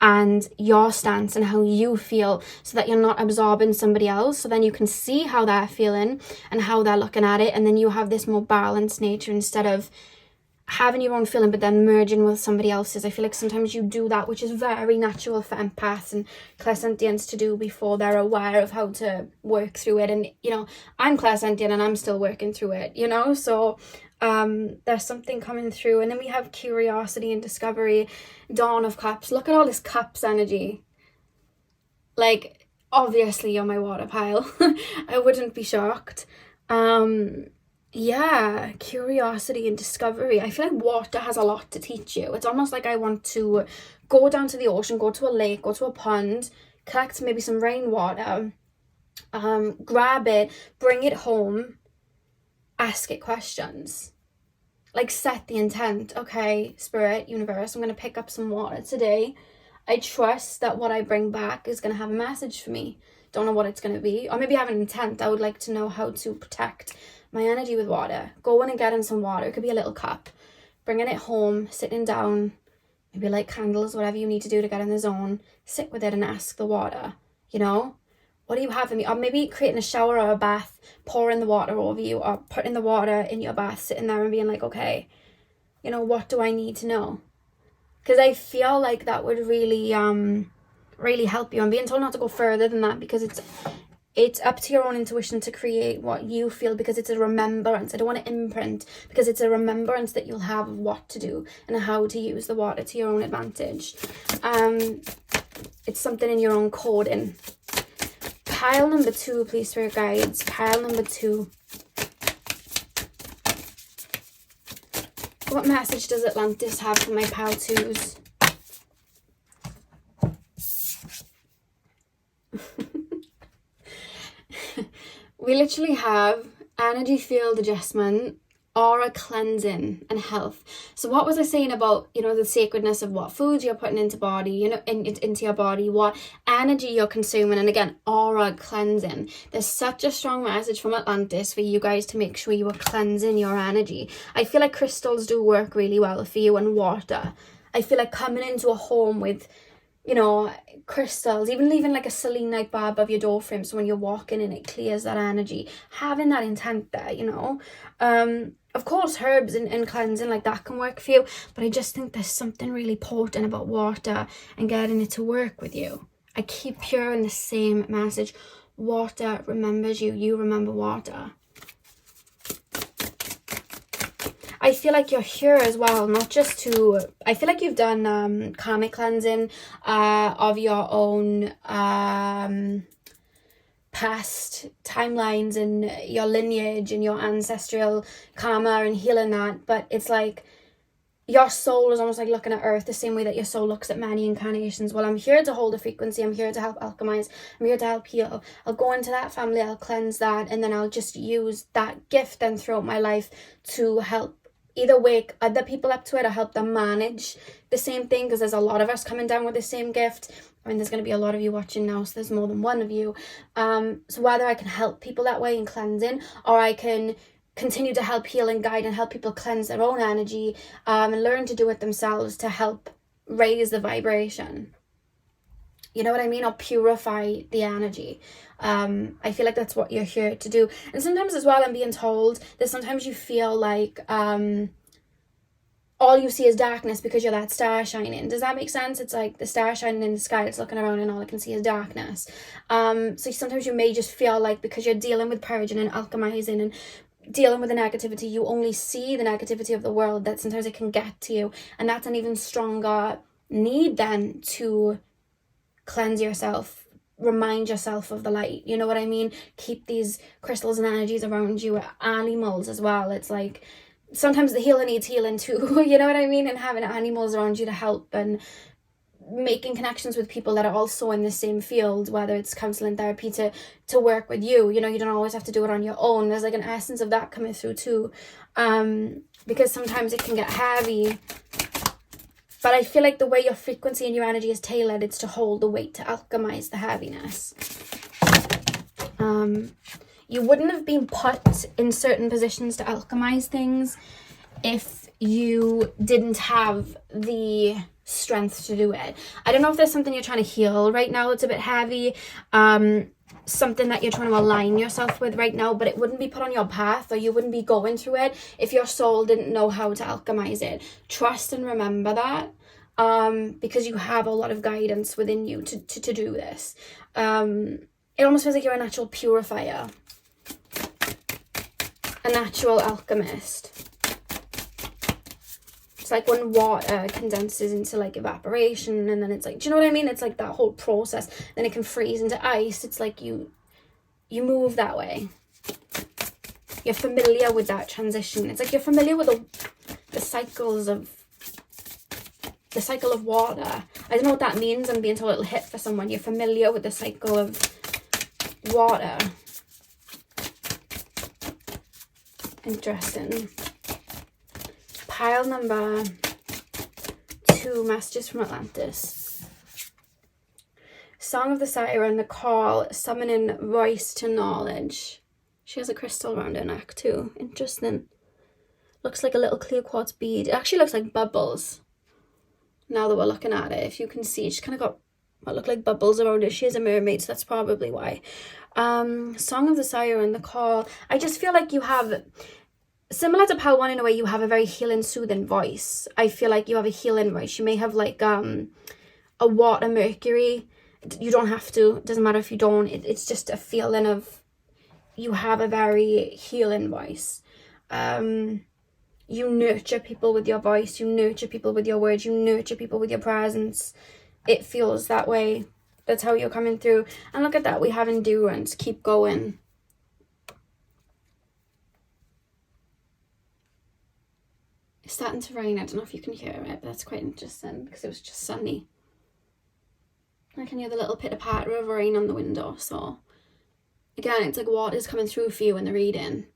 and your stance and how you feel, so that you're not absorbing somebody else. So then you can see how they're feeling and how they're looking at it. And then you have this more balanced nature instead of having your own feeling but then merging with somebody else's. I feel like sometimes you do that, which is very natural for empaths and clairsentients to do before they're aware of how to work through it. And, you know, I'm clairsentient and I'm still working through it, you know? So there's something coming through. And then we have curiosity and discovery, Dawn of Cups. Look at all this Cups energy. Like, obviously you're my water pile. I wouldn't be shocked. Yeah, curiosity and discovery. I feel like water has a lot to teach you. It's almost like I want to go down to the ocean, go to a lake, go to a pond, collect maybe some rainwater, grab it, bring it home, ask it questions. Like, set the intent. Okay, Spirit, Universe, I'm going to pick up some water today. I trust that what I bring back is going to have a message for me. don't know what it's going to be. Or maybe I have an intent. I would like to know how to protect my energy with water. Go in and get in some water. It could be a little cup. Bringing it home, sitting down, maybe light candles, whatever you need to do to get in the zone. Sit with it and ask the water, you know, what do you have in me? Or maybe creating a shower or a bath, pouring the water over you, or putting the water in your bath, sitting there and being like, okay, you know, what do I need to know? Because I feel like that would really, really help you. I'm being told not to go further than that because it's up to your own intuition to create what you feel, because it's a remembrance. I don't want to imprint, because it's a remembrance that you'll have of what to do and how to use the water to your own advantage. It's something in your own coding. Pile number 2, please, Spirit Guides. Pile number 2. What message does Atlantis have for my pile 2s? We literally have energy field adjustment, aura cleansing, and health. So what was I saying about, you know, the sacredness of what foods you're putting into body, you know, into your body, what energy you're consuming, and again, aura cleansing. There's such a strong message from Atlantis for you guys to make sure you are cleansing your energy. I feel like crystals do work really well for you, and water. I feel like coming into a home with, you know, crystals, even leaving like a selenite bar above your door frame, so when you're walking in, it clears that energy. Having that intent there, you know. Of course, herbs and cleansing like that can work for you, but I just think there's something really potent about water and getting it to work with you. I keep hearing the same message. Water remembers you. You remember water. I feel like you're here as well, not just to, I feel like you've done karmic cleansing of your own past timelines and your lineage and your ancestral karma and healing that. But it's like your soul is almost like looking at Earth the same way that your soul looks at many incarnations. Well, I'm here to hold a frequency. I'm here to help alchemize. I'm here to help heal. I'll go into that family. I'll cleanse that. And then I'll just use that gift then throughout my life to help either wake other people up to it or help them manage the same thing, because there's a lot of us coming down with the same gift. I mean, there's going to be a lot of you watching now, so there's more than one of you. So whether I can help people that way in cleansing, or I can continue to help heal and guide and help people cleanse their own energy and learn to do it themselves to help raise the vibration. You know what I mean? Or purify the energy. I feel like that's what you're here to do. And sometimes as well, I'm being told that sometimes you feel like all you see is darkness because you're that star shining. Does that make sense? It's like the star shining in the sky, it's looking around and all I can see is darkness. So sometimes you may just feel like because you're dealing with purging and alchemizing and dealing with the negativity, you only see the negativity of the world, that sometimes it can get to you. And that's an even stronger need then to cleanse yourself, remind yourself of the light. You know what I mean? Keep these crystals and energies around you. Animals as well. It's like sometimes the healer needs healing too. You know what I mean? And having animals around you to help and making connections with people that are also in the same field, whether it's counseling, therapy, to work with you. You know, you don't always have to do it on your own. There's like an essence of that coming through too, because sometimes it can get heavy. But I feel like the way your frequency and your energy is tailored, it's to hold the weight, to alchemize the heaviness. You wouldn't have been put in certain positions to alchemize things if you didn't have the strength to do it. I don't know if there's something you're trying to heal right now that's a bit heavy, something that you're trying to align yourself with right now, but it wouldn't be put on your path, or you wouldn't be going through it if your soul didn't know how to alchemize it. Trust and remember that, because you have a lot of guidance within you to do this. It almost feels like you're a natural purifier, a natural alchemist. It's like when water condenses into like evaporation, and then it's like, do you know what I mean? It's like that whole process. Then it can freeze into ice. It's like you move that way. You're familiar with that transition. It's like you're familiar with the cycles of the cycle of water. I don't know what that means. I'm being told it'll hit for someone. You're familiar with the cycle of water. Interesting. Pile number 2, messages from Atlantis. Song of the Siren, the call, summoning voice to knowledge. She has a crystal around her neck too. Interesting. Looks like a little clear quartz bead. It actually looks like bubbles. Now that we're looking at it, if you can see, she's kind of got what look like bubbles around her. She is a mermaid, so that's probably why. Song of the Siren, the call. I just feel like you have, similar to Pal 1 in a way, you have a very healing, soothing voice. I feel like you have a healing voice. You may have like a water Mercury. You don't have to. It doesn't matter if you don't. It's just a feeling of you have a very healing voice. You nurture people with your voice. You nurture people with your words. You nurture people with your presence. It feels that way. That's how you're coming through. And look at that. We have endurance. Keep going. It's starting to rain. I don't know if you can hear it, but that's quite interesting because it was just sunny. I can hear the little pitter-patter of rain on the window. So again, it's like water's coming through for you in the reading.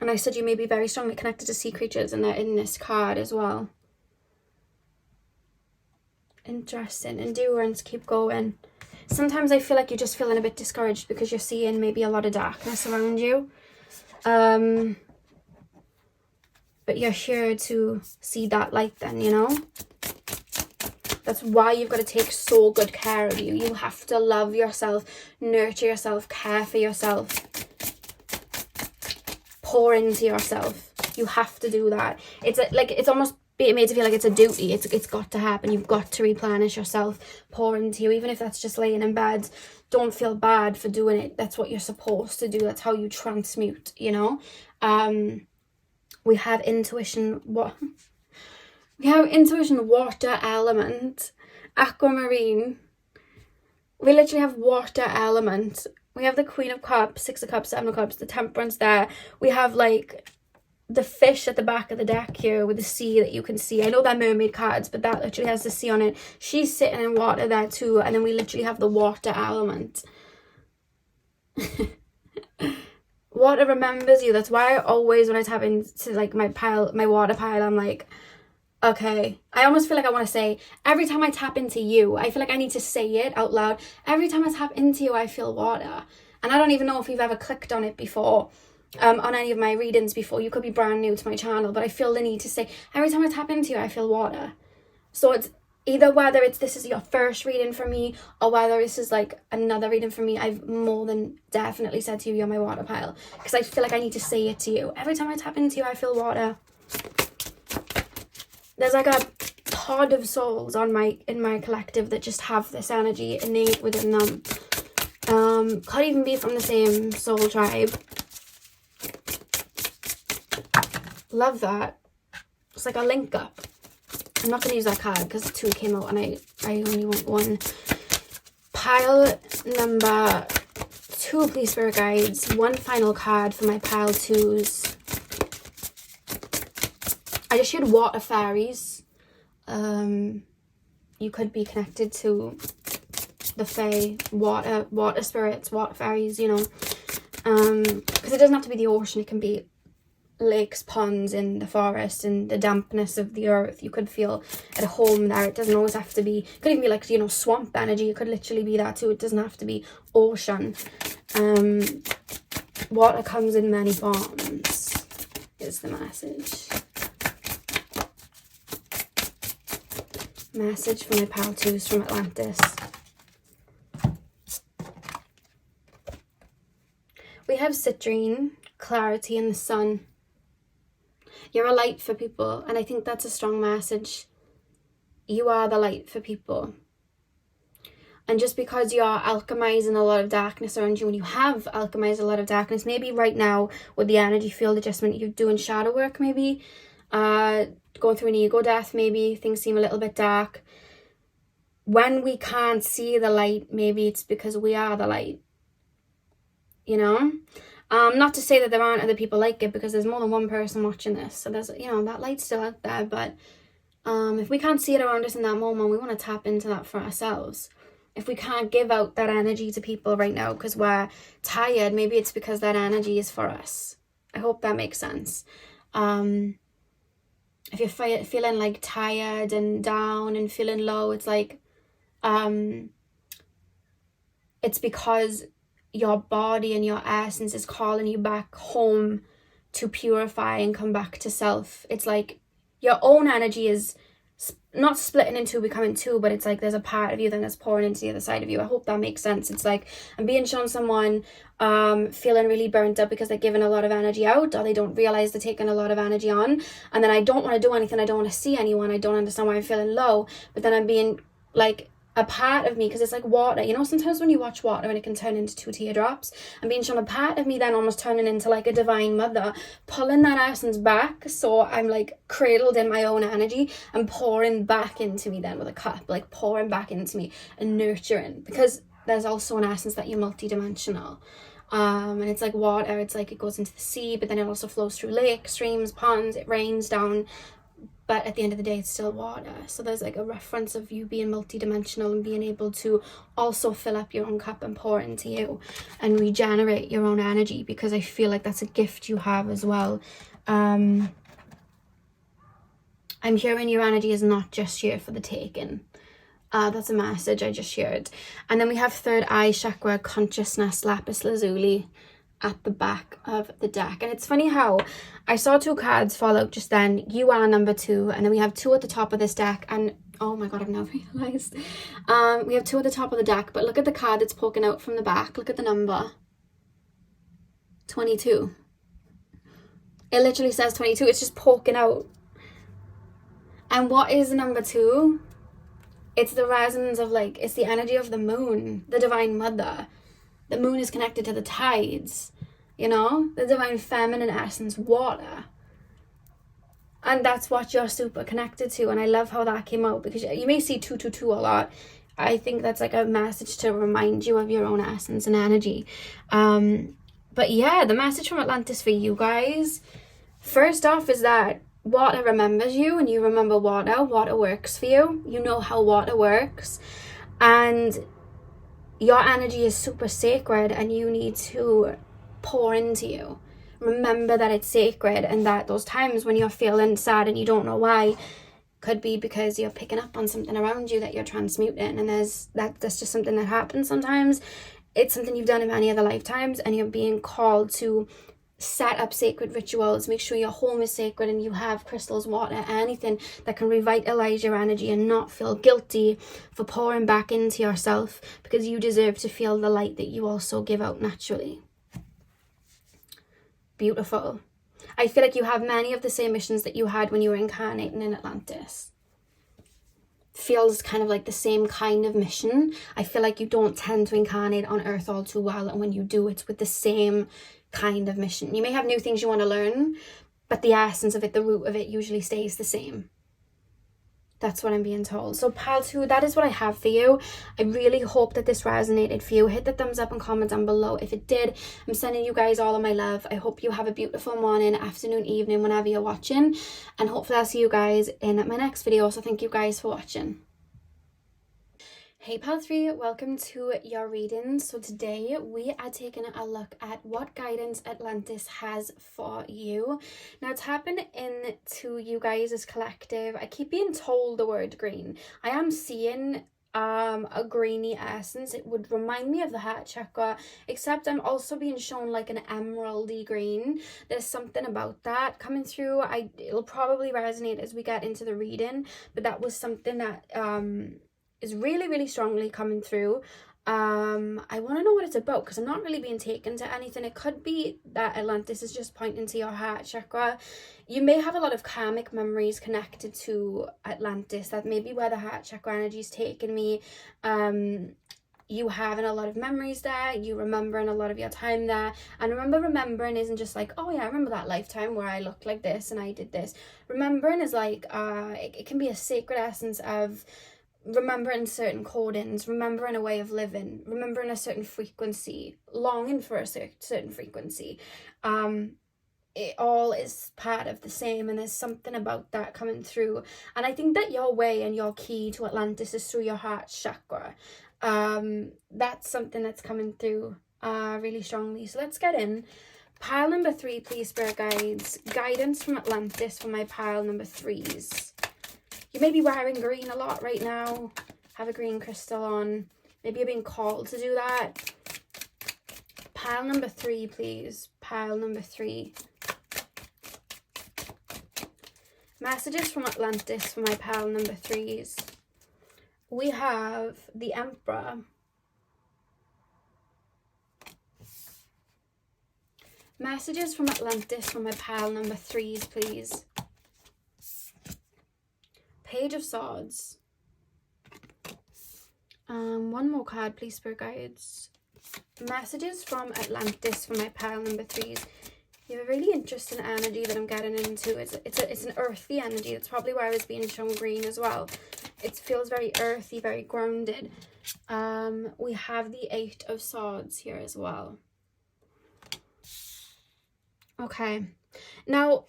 And I said you may be very strongly connected to sea creatures, and they're in this card as well. Interesting. Endurance, keep going. Sometimes I feel like you're just feeling a bit discouraged because you're seeing maybe a lot of darkness around you. But you're here to see that light then, you know? That's why you've got to take so good care of you. You have to love yourself, nurture yourself, care for yourself. Pour into yourself. You have to do that. It's like, it's almost made to feel like it's a duty. It's got to happen. You've got to replenish yourself, pour into you, even if that's just laying in bed. Don't feel bad for doing it. That's what you're supposed to do. That's how you transmute, you know. We have intuition. We have intuition, water element, aquamarine. We literally have water element. We have the Queen of Cups, Six of Cups, Seven of Cups, the Temperance there. We have like the fish at the back of the deck here with the sea that you can see. I know they're mermaid cards, but that literally has the sea on it. She's sitting in water there too. And then we literally have the water element. Water remembers you. That's why I always, when I tap into like my water pile, I'm like, okay. I almost feel like I want to say, every time I tap into you, I feel like I need to say it out loud. Every time I tap into you, I feel water. And I don't even know if you've ever clicked on it before, on any of my readings before. You could be brand new to my channel, but I feel the need to say, every time I tap into you, I feel water. So it's either whether this is your first reading for me, or whether this is like another reading for me, I've more than definitely said to you, you're my water pile. Because I feel like I need to say it to you. Every time I tap into you, I feel water. There's like a pod of souls in my collective that just have this energy innate within them. Could even be from the same soul tribe. Love that. It's like a link up. I'm not going to use that card because 2 came out and I only want 1. Pile number 2, please, spirit guides. 1 final card for my pile 2s. I just heard water fairies. You could be connected to the fae, water spirits, water fairies, you know. Because it doesn't have to be the ocean. It can be lakes, ponds, in the forest, and the dampness of the earth. You could feel at home there. It doesn't always have to be. It could even be like, you know, swamp energy. It could literally be that too. It doesn't have to be ocean. Water comes in many forms is the message. Message from my pal 2s from Atlantis. We have citrine, clarity, and the sun. You're a light for people, and I think that's a strong message. You are the light for people. And just because you're alchemizing a lot of darkness around you, and you have alchemized a lot of darkness, maybe right now with the energy field adjustment, you're doing shadow work, maybe going through an ego death, maybe things seem a little bit dark. When we can't see the light, maybe it's because we are the light, you know. Not to say that there aren't other people like it, because there's more than one person watching this, so there's, you know, that light's still out there. But if we can't see it around us in that moment, we want to tap into that for ourselves. If we can't give out that energy to people right now because we're tired, maybe it's because that energy is for us. I hope that makes sense. If you're feeling like tired and down and feeling low, it's like it's because your body and your essence is calling you back home to purify and come back to self. It's like your own energy is not splitting in two, becoming two, but it's like there's a part of you then that's pouring into the other side of you. I hope that makes sense. It's like I'm being shown someone feeling really burnt up because they're giving a lot of energy out, or they don't realize they're taking a lot of energy on, and then I don't want to do anything, I don't want to see anyone, I don't understand why I'm feeling low, but then I'm being like, a part of me, because it's like water, you know, sometimes when you watch water and it can turn into 2 teardrops, I'm being shown a part of me then almost turning into like a divine mother, pulling that essence back, so I'm like cradled in my own energy and pouring back into me then with a cup, like pouring back into me and nurturing, because there's also an essence that you're multidimensional. And it's like water, it's like it goes into the sea, but then it also flows through lakes, streams, ponds, it rains down, but at the end of the day it's still water. So there's like a reference of you being multidimensional and being able to also fill up your own cup and pour into you and regenerate your own energy, because I feel like that's a gift you have as well. I'm hearing your energy is not just here for the taking. That's a message I just heard. And then we have third eye chakra, consciousness, lapis lazuli at the back of the deck. And it's funny how I saw 2 cards fall out just then. You are number 2, and then we have 2 at the top of this deck, and oh my god, I've now realized we have 2 at the top of the deck, but look at the card that's poking out from the back. Look at the number 22. It literally says 22. It's just poking out. And what is number 2? It's the resonance of, like, it's the energy of the moon, the divine mother. The moon is connected to the tides, you know, the divine feminine essence, water. And that's what you're super connected to. And I love how that came out, because you may see 222 a lot. I think that's like a message to remind you of your own essence and energy. But yeah, the message from Atlantis for you guys, first off, is that water remembers you, and you remember water. Water works for you. You know how water works. And your energy is super sacred, and you need to pour into you. Remember that it's sacred, and that those times when you're feeling sad and you don't know why, could be because you're picking up on something around you that you're transmuting, and that's just something that happens sometimes. It's something you've done in many other lifetimes, and you're being called to set up sacred rituals, make sure your home is sacred, and you have crystals, water, anything that can revitalize your energy, and not feel guilty for pouring back into yourself, because you deserve to feel the light that you also give out naturally. Beautiful. I feel like you have many of the same missions that you had when you were incarnating in Atlantis. Feels kind of like the same kind of mission. I feel like you don't tend to incarnate on Earth all too well, and when you do, it's with the same kind of mission. You may have new things you want to learn, but the essence of it, the root of it, usually stays the same. That's what I'm being told. So pile 2, that is what I have for you. I really hope that this resonated for you. Hit the thumbs up and comment down below if it did. I'm sending you guys all of my love. I hope you have a beautiful morning, afternoon, evening, whenever you're watching, and hopefully I'll see you guys in my next video. So thank you guys for watching. Hey Pal 3, welcome to your reading. So today we are taking a look at what guidance Atlantis has for you. Now, tapping into you guys as collective, I keep being told the word green. I am seeing a greeny essence. It would remind me of the heart chakra, except I'm also being shown like an emeraldy green. There's something about that coming through. It'll probably resonate as we get into the reading, but that was something that is really, really strongly coming through. I want to know what it's about, because I'm not really being taken to anything. It could be that Atlantis is just pointing to your heart chakra. You may have a lot of karmic memories connected to Atlantis. That may be where the heart chakra energy is taking me. You having a lot of memories there, you remembering a lot of your time there. And remembering isn't just like, oh yeah, I remember that lifetime where I looked like this and I did this. Remembering is like, it can be a sacred essence of remembering certain codings, remembering a way of living, remembering a certain frequency, longing for a certain frequency. It all is part of the same, and there's something about that coming through. And I think that your way and your key to Atlantis is through your heart chakra. That's something that's coming through really strongly. So let's get in. Pile number 3, please, Spirit Guides. Guidance from Atlantis for my pile number 3s. You may be wearing green a lot right now. have a green crystal on. Maybe you're being called to do that. Pile number 3, please. Pile number 3. Messages from Atlantis for my pile number 3s. We have the Emperor. Messages from Atlantis for my pile number 3s, please. Page of Swords. One more card, please, Spirit Guides. Messages from Atlantis for my pile number 3s. You have a really interesting energy that I'm getting into. It's an earthy energy. That's probably why I was being shown green as well. It feels very earthy, very grounded. We have the 8 of Swords here as well. Okay. Now,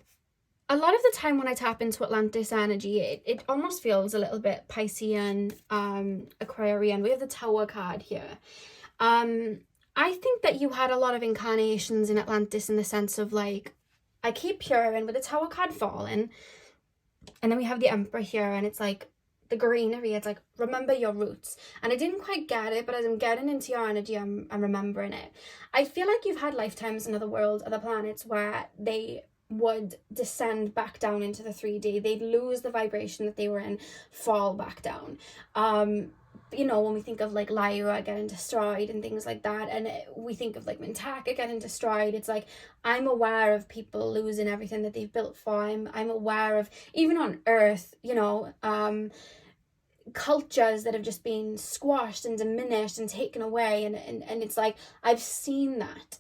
a lot of the time when I tap into Atlantis energy, it almost feels a little bit Piscean, Aquarian. We have the Tower card here. I think that you had a lot of incarnations in Atlantis in the sense of, like, I keep hearing with the Tower card falling, and then we have the Emperor here, and it's like the greenery. It's like, remember your roots. And I didn't quite get it, but as I'm getting into your energy, I'm remembering it. I feel like you've had lifetimes in other worlds, other planets, where they would descend back down into the 3D. They'd lose the vibration that they were in, fall back down. You know, when we think of like Lyra getting destroyed and things like that, and we think of like Mintaka getting destroyed, it's like, I'm aware of people losing everything that they've built for. I'm aware of, even on Earth, you know, cultures that have just been squashed and diminished and taken away, and it's like, I've seen that.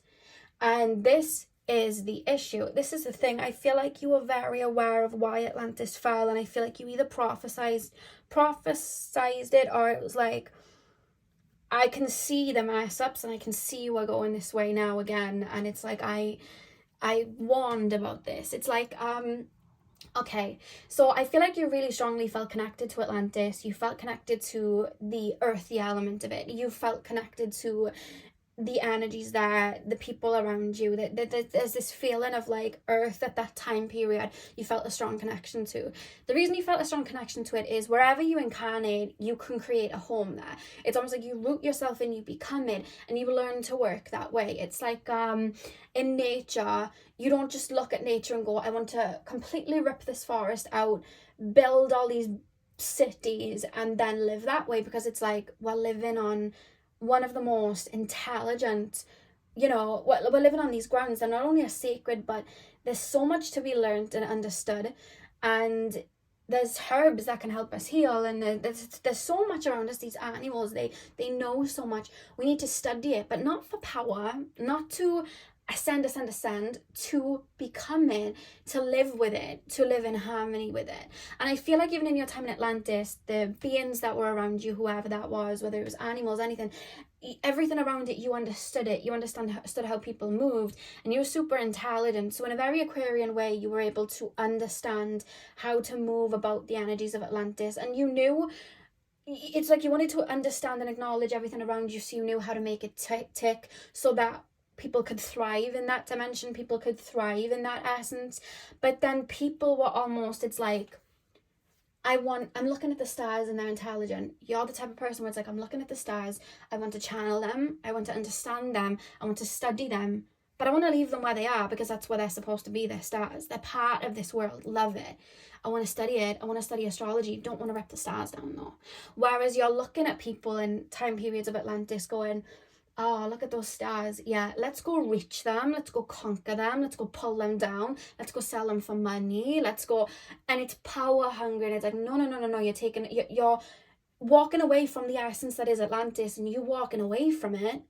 And this is the issue. This is the thing. I feel like you were very aware of why Atlantis fell, and I feel like you either prophesized it, or it was like, I can see the mess ups and I can see we're going this way now again, and it's like, I warned about this. It's like, okay, so I feel like you really strongly felt connected to Atlantis. You felt connected to the earthy element of it. You felt connected to the energies there, the people around you. There's this feeling of like Earth at that time period you felt a strong connection to. The reason you felt a strong connection to it is wherever you incarnate, you can create a home there. It's almost like you root yourself in, you become it, and you learn to work that way. It's like in nature, you don't just look at nature and go, I want to completely rip this forest out, build all these cities, and then live that way, because it's like, we're living on one of the most intelligent, you know, we're living on these grounds that not only are sacred, but there's so much to be learned and understood, and there's herbs that can help us heal, and there's so much around us. These animals, they know so much. We need to study it, but not for power, not to ascend, to become it, to live with it, to live in harmony with it. And I feel like even in your time in Atlantis, the beings that were around you, whoever that was, whether it was animals, anything, everything around it, you understood it. You understood how people moved, and you were super intelligent. So in a very Aquarian way, you were able to understand how to move about the energies of Atlantis, and you knew, it's like you wanted to understand and acknowledge everything around you, so you knew how to make it tick so that people could thrive in that dimension, people could thrive in that essence. But then people were almost, it's like, I'm looking at the stars and they're intelligent. You're the type of person where it's like, I'm looking at the stars, I want to channel them, I want to understand them, I want to study them, but I want to leave them where they are, because that's where they're supposed to be. They're stars, they're part of this world, love it. I want to study it, I want to study astrology, don't want to rip the stars down though. Whereas you're looking at people in time periods of Atlantis going, oh, look at those stars. Yeah, let's go reach them. Let's go conquer them. Let's go pull them down. Let's go sell them for money. Let's go. And it's power hungry. And it's like, no. You're walking away from the essence that is Atlantis, and you walking away from it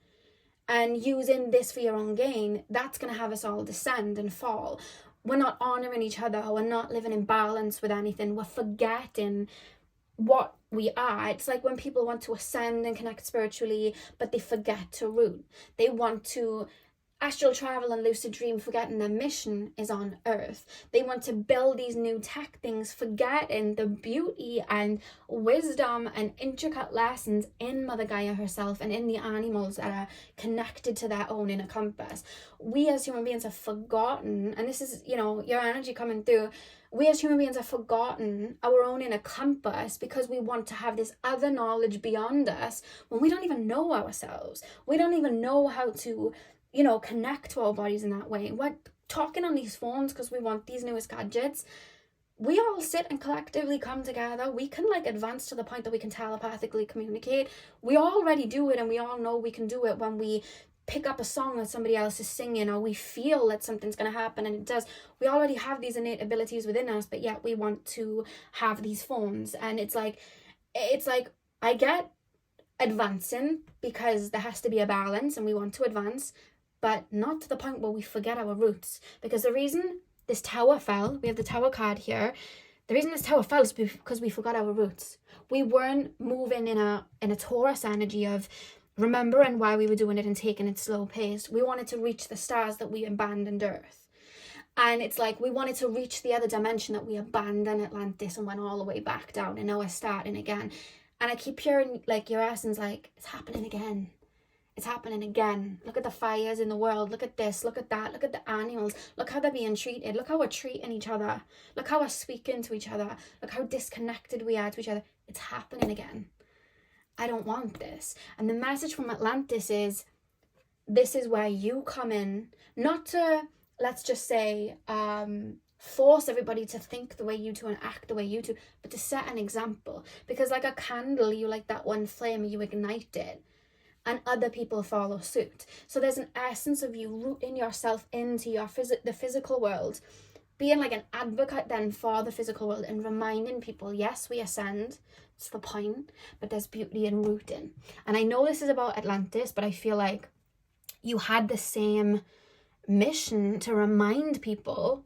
and using this for your own gain. That's going to have us all descend and fall. We're not honoring each other. We're not living in balance with anything. We're forgetting what we are. It's like when people want to ascend and connect spiritually, but they forget to root. They want to astral travel and lucid dream, forgetting their mission is on Earth. They want to build these new tech things, forgetting the beauty and wisdom and intricate lessons in Mother Gaia herself and in the animals that are connected to their own inner compass. We as human beings have forgotten, and this is, your energy coming through, we as human beings have forgotten our own inner compass because we want to have this other knowledge beyond us when we don't even know ourselves. We don't even know how to connect to our bodies in that way. We're talking on these phones because we want these newest gadgets. We all sit and collectively come together. We can advance to the point that we can telepathically communicate. We already do it, and we all know we can do it when we pick up a song that somebody else is singing, or we feel that something's going to happen, and it does. We already have these innate abilities within us, but yet we want to have these phones. And it's like I get advancing because there has to be a balance and we want to advance, but not to the point where we forget our roots. Because the reason this tower fell, we have the tower card here, the reason this tower fell is because we forgot our roots. We weren't moving in a Taurus energy of remembering why we were doing it and taking it slow paced. We wanted to reach the stars that we abandoned Earth. And it's like we wanted to reach the other dimension that we abandoned Atlantis and went all the way back down, and now we're starting again. And I keep hearing your essence it's happening again. It's happening again. Look at the fires in the world. Look at this. Look at that. Look at the animals. Look how they're being treated. Look how we're treating each other. Look how we're speaking to each other. Look how disconnected we are to each other. It's happening again. I don't want this. And the message from Atlantis is, this is where you come in, not to, let's just say, force everybody to think the way you do and act the way you do, but to set an example. Because like a candle, you light that one flame, you ignite it, and other people follow suit. So there's an essence of you rooting yourself into the physical world, being like an advocate then for the physical world, and reminding people, yes, we ascend, it's the point, but there's beauty in rooting. And I know this is about Atlantis, but I feel like you had the same mission to remind people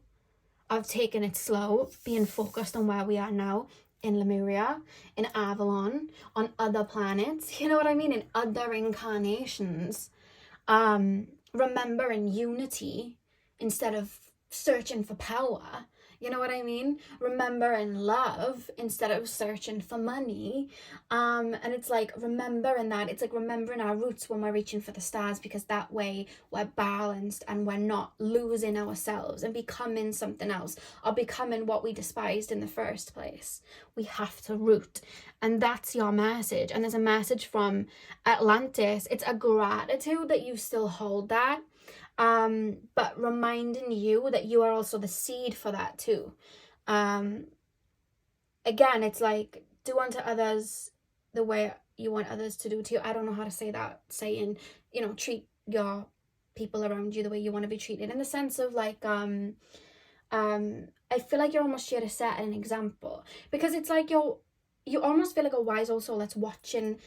of taking it slow, being focused on where we are now, in Lemuria, in Avalon, on other planets, you know what I mean, in other incarnations. Remembering unity instead of searching for power, you know what I mean? Remembering love instead of searching for money. And it's remembering that. It's remembering our roots when we're reaching for the stars, because that way we're balanced and we're not losing ourselves and becoming something else or becoming what we despised in the first place. We have to root. And that's your message. And there's a message from Atlantis. It's a gratitude that you still hold that. But reminding you that you are also the seed for that too. Again, it's do unto others the way you want others to do to you. I don't know how to say that, saying, treat your people around you the way you want to be treated, in the sense of I feel like you're almost here to set an example, because it's you almost feel like a wise old soul that's watching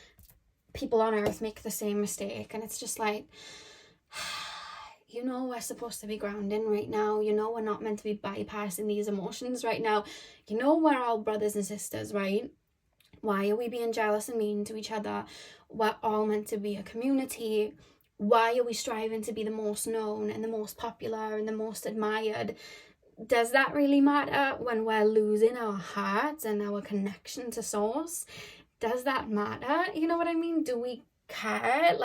people on Earth make the same mistake, and it's just we're supposed to be grounding right now. We're not meant to be bypassing these emotions right now. We're all brothers and sisters, right? Why are we being jealous and mean to each other? We're all meant to be a community. Why are we striving to be the most known and the most popular and the most admired? Does that really matter when we're losing our hearts and our connection to source? Does that matter? You know what I mean? Do we care?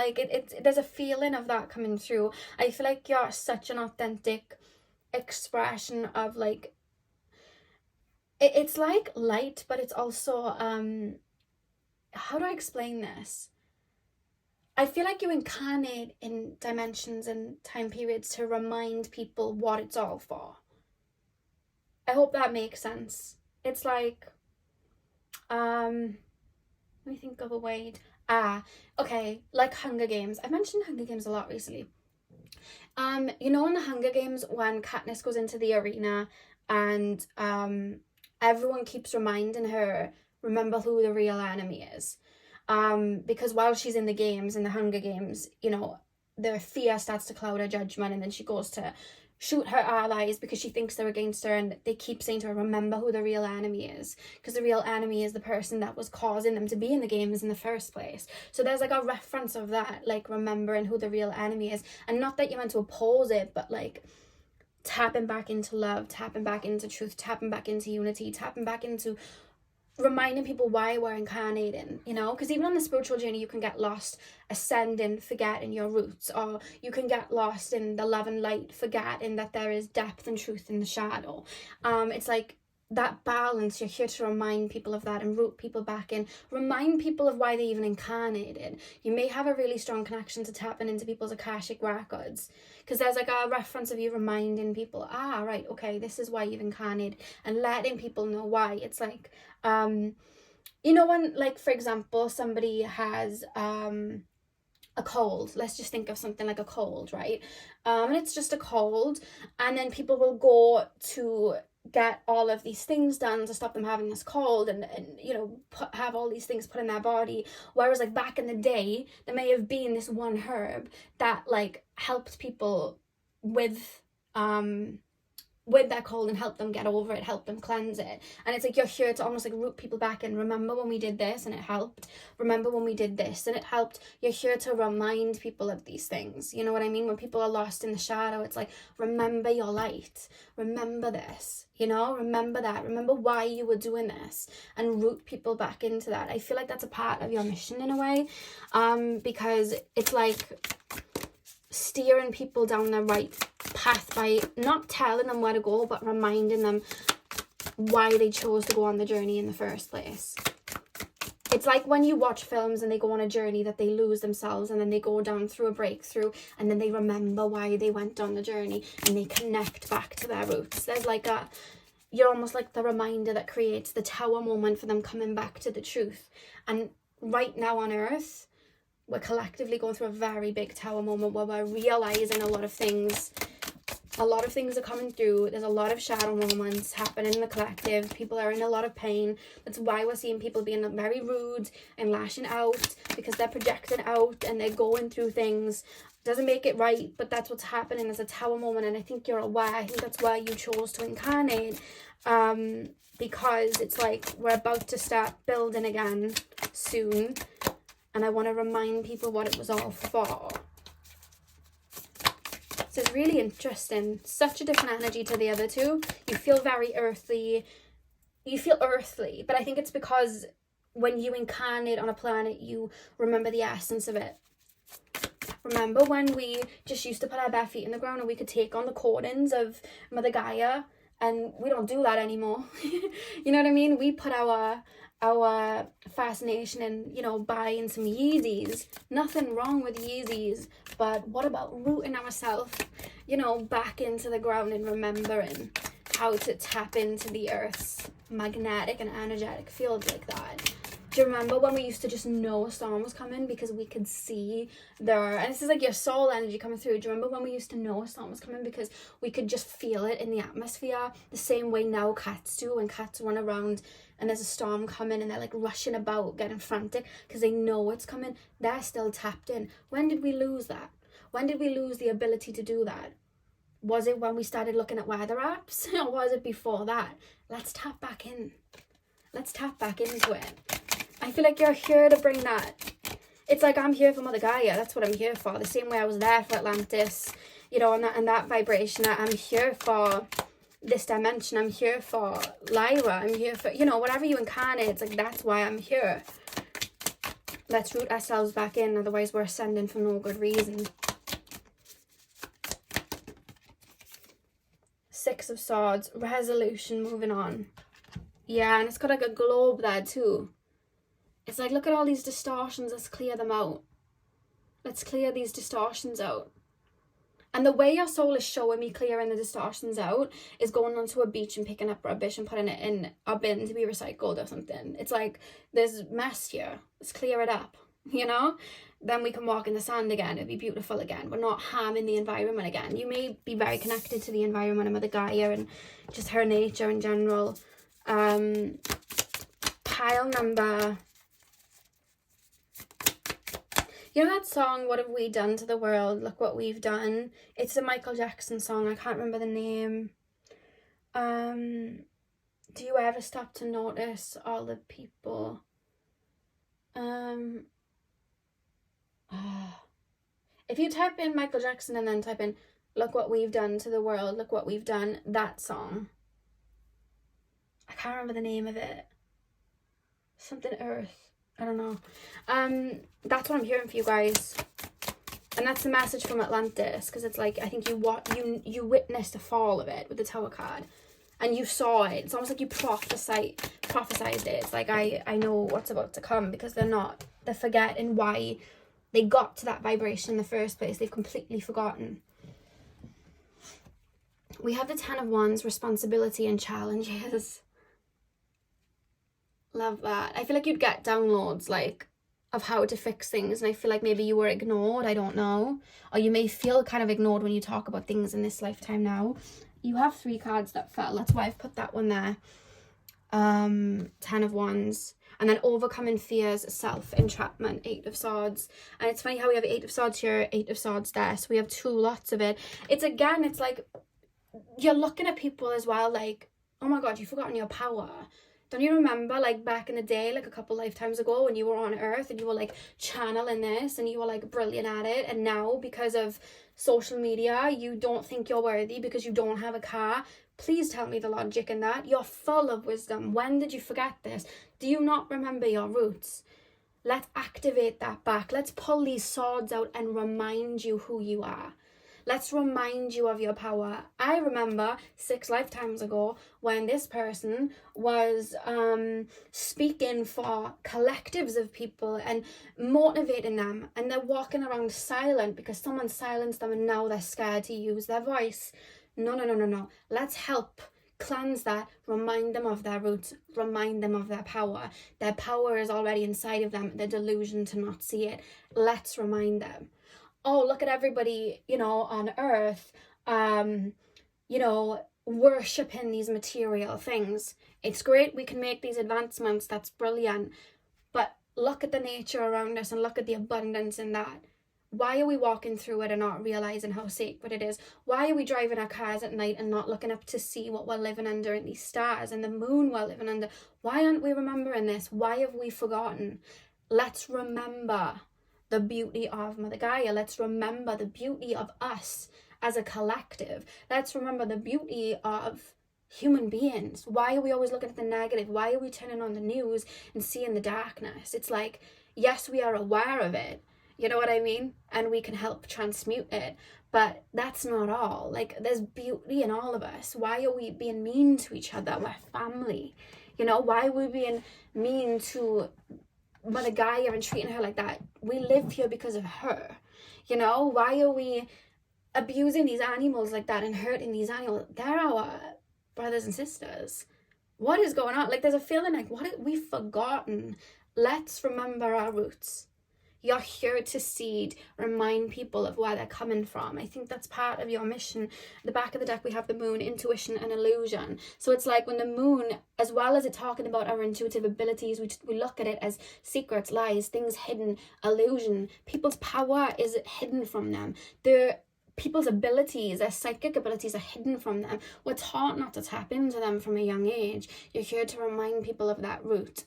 There's a feeling of that coming through. I feel like you're such an authentic expression of it's like light, but it's also how do I explain this? I feel like you incarnate in dimensions and time periods to remind people what it's all for. I hope that makes sense. It's let me think of a way. Okay, like Hunger Games. I've mentioned Hunger Games a lot recently. In the Hunger Games, when Katniss goes into the arena and everyone keeps reminding her, remember who the real enemy is. Because while she's in the Hunger Games, the fear starts to cloud her judgment, and then she goes to shoot her allies because she thinks they're against her, and they keep saying to her, remember who the real enemy is, because the real enemy is the person that was causing them to be in the games in the first place. So there's like a reference of that, like remembering who the real enemy is, and not that you're meant to oppose it, but like tapping back into love, tapping back into truth, tapping back into unity, tapping back into reminding people why we're incarnating, you know, because even on the spiritual journey you can get lost ascending, forgetting your roots, or you can get lost in the love and light, forgetting that there is depth and truth in the shadow. It's like that balance. You're here to remind people of that and root people back in, remind people of why they even incarnated. You may have a really strong connection to tapping into people's Akashic records, because there's like a reference of you reminding people, right, okay, this is why you've incarnated, and letting people know why. It's like, you know, when, like, for example, somebody has a cold, let's just think of something like a cold, right? And it's just a cold, and then people will go to get all of these things done to stop them having this cold, and you know, have all these things put in their body, whereas like back in the day there may have been this one herb that like helped people with that cold and help them get over it, help them cleanse it. And it's like you're here to almost like root people back in. Remember when we did this and it helped? Remember when we did this and it helped? You're here to remind people of these things. You know what I mean? When people are lost in the shadow, it's like, remember your light. Remember this. You know, remember that. Remember why you were doing this, and root people back into that. I feel like that's a part of your mission in a way, because it's like steering people down the right path by not telling them where to go, but reminding them why they chose to go on the journey in the first place. It's like when you watch films and they go on a journey that they lose themselves, and then they go down through a breakthrough, and then they remember why they went on the journey, and they connect back to their roots. There's like you're almost like the reminder that creates the tower moment for them coming back to the truth. And right now on Earth, we're collectively going through a very big tower moment where we're realizing a lot of things are coming through. There's a lot of shadow moments happening in the collective. People are in a lot of pain. That's why we're seeing people being very rude and lashing out, because they're projecting out and they're going through things. Doesn't make it right, but that's what's happening. There's a tower moment, and I think you're aware. I think that's why you chose to incarnate, because it's like we're about to start building again soon, and I want to remind people what it was all for. So it's really interesting. Such a different energy to the other two. You feel very earthly. You feel earthly, but I think it's because when you incarnate on a planet, you remember the essence of it. Remember when we just used to put our bare feet in the ground and we could take on the cordons of Mother Gaia, and we don't do that anymore. You know what I mean? We put our fascination in, you know, buying some Yeezys. Nothing wrong with Yeezys, but what about rooting ourselves, you know, back into the ground and remembering how to tap into the Earth's magnetic and energetic field like that? Do you remember when we used to just know a storm was coming because we could see and this is like your soul energy coming through. Do you remember when we used to know a storm was coming because we could just feel it in the atmosphere? The same way now cats do, when cats run around and there's a storm coming and they're like rushing about, getting frantic because they know it's coming. They're still tapped in. When did we lose that? When did we lose the ability to do that? Was it when we started looking at weather apps, or was it before that? Let's tap back in. Let's tap back into it. I feel like you're here to bring that. It's like I'm here for Mother Gaia. That's what I'm here for. The same way I was there for Atlantis, you know, and that vibration. I'm here for this dimension. I'm here for Lyra. I'm here for, you know, whatever you incarnate. It's like, that's why I'm here. Let's root ourselves back in. Otherwise, we're ascending for no good reason. Six of Swords. Resolution, moving on. Yeah, and it's got like a globe there too. It's like, look at all these distortions. Let's clear them out. Let's clear these distortions out. And the way your soul is showing me clearing the distortions out is going onto a beach and picking up rubbish and putting it in a bin to be recycled or something. It's like, there's mess here. Let's clear it up, you know? Then we can walk in the sand again. It'd be beautiful again. We're not harming the environment again. You may be very connected to the environment and Mother Gaia and just her nature in general. Pile number... You know that song, What Have We Done to the World? Look What We've Done. It's a Michael Jackson song. I can't remember the name. Do you ever stop to notice all the people? If you type in Michael Jackson and then type in look what we've done to the world, look what we've done, that song. I can't remember the name of it. Something Earth. I don't know. That's what I'm hearing for you guys. And that's the message from Atlantis, because it's like, I think you witnessed the fall of it with the Tower card. And you saw it. It's almost like you prophesized it. It's like, I know what's about to come, because they're forgetting why they got to that vibration in the first place. They've completely forgotten. We have the 10 of Wands, responsibility and challenges. Love that. I feel like you'd get downloads, like, of how to fix things. And I feel like maybe you were ignored. I don't know. Or you may feel kind of ignored when you talk about things in this lifetime now. You have 3 cards that fell. That's why I've put that one there. 10 of Wands. And then overcoming fears, self-entrapment, 8 of Swords. And it's funny how we have 8 of Swords here, 8 of Swords there. So we have 2 lots of it. It's like, you're looking at people as well, like, oh my God, you've forgotten your power. Don't you remember, like, back in the day, like a couple lifetimes ago, when you were on Earth and you were, like, channeling this and you were, like, brilliant at it. And now, because of social media, you don't think you're worthy because you don't have a car. Please tell me the logic in that. You're full of wisdom. When did you forget this? Do you not remember your roots? Let's activate that back. Let's pull these swords out and remind you who you are. Let's remind you of your power. I remember 6 lifetimes ago when this person was speaking for collectives of people and motivating them, and they're walking around silent because someone silenced them and now they're scared to use their voice. No. Let's help cleanse that, remind them of their roots, remind them of their power. Their power is already inside of them, the delusion to not see it. Let's remind them. Oh, look at everybody, on Earth, worshipping these material things. It's great we can make these advancements, that's brilliant. But look at the nature around us and look at the abundance in that. Why are we walking through it and not realizing how sacred it is? Why are we driving our cars at night and not looking up to see what we're living under and these stars and the moon we're living under? Why aren't we remembering this? Why have we forgotten? Let's remember the beauty of Mother Gaia. Let's remember the beauty of us as a collective. Let's remember the beauty of human beings. Why are we always looking at the negative? Why are we turning on the news and seeing the darkness? It's like, yes, we are aware of it. You know what I mean? And we can help transmute it. But that's not all. Like, there's beauty in all of us. Why are we being mean to each other? We're family. Why are we being mean to Mother Gaia and treating her like that? We live here because of her. Why are we abusing these animals like that and hurting these animals? They're our brothers and sisters. What is going on? Like, there's a feeling like, what have we forgotten? Let's remember our roots. You're here to seed, remind people of where they're coming from. I think that's part of your mission. At the back of the deck, we have the moon, intuition and illusion. So it's like when the moon, as well as it talking about our intuitive abilities, we look at it as secrets, lies, things hidden, illusion. People's power is hidden from them. People's abilities, their psychic abilities are hidden from them. We're taught not to tap into them from a young age. You're here to remind people of that root.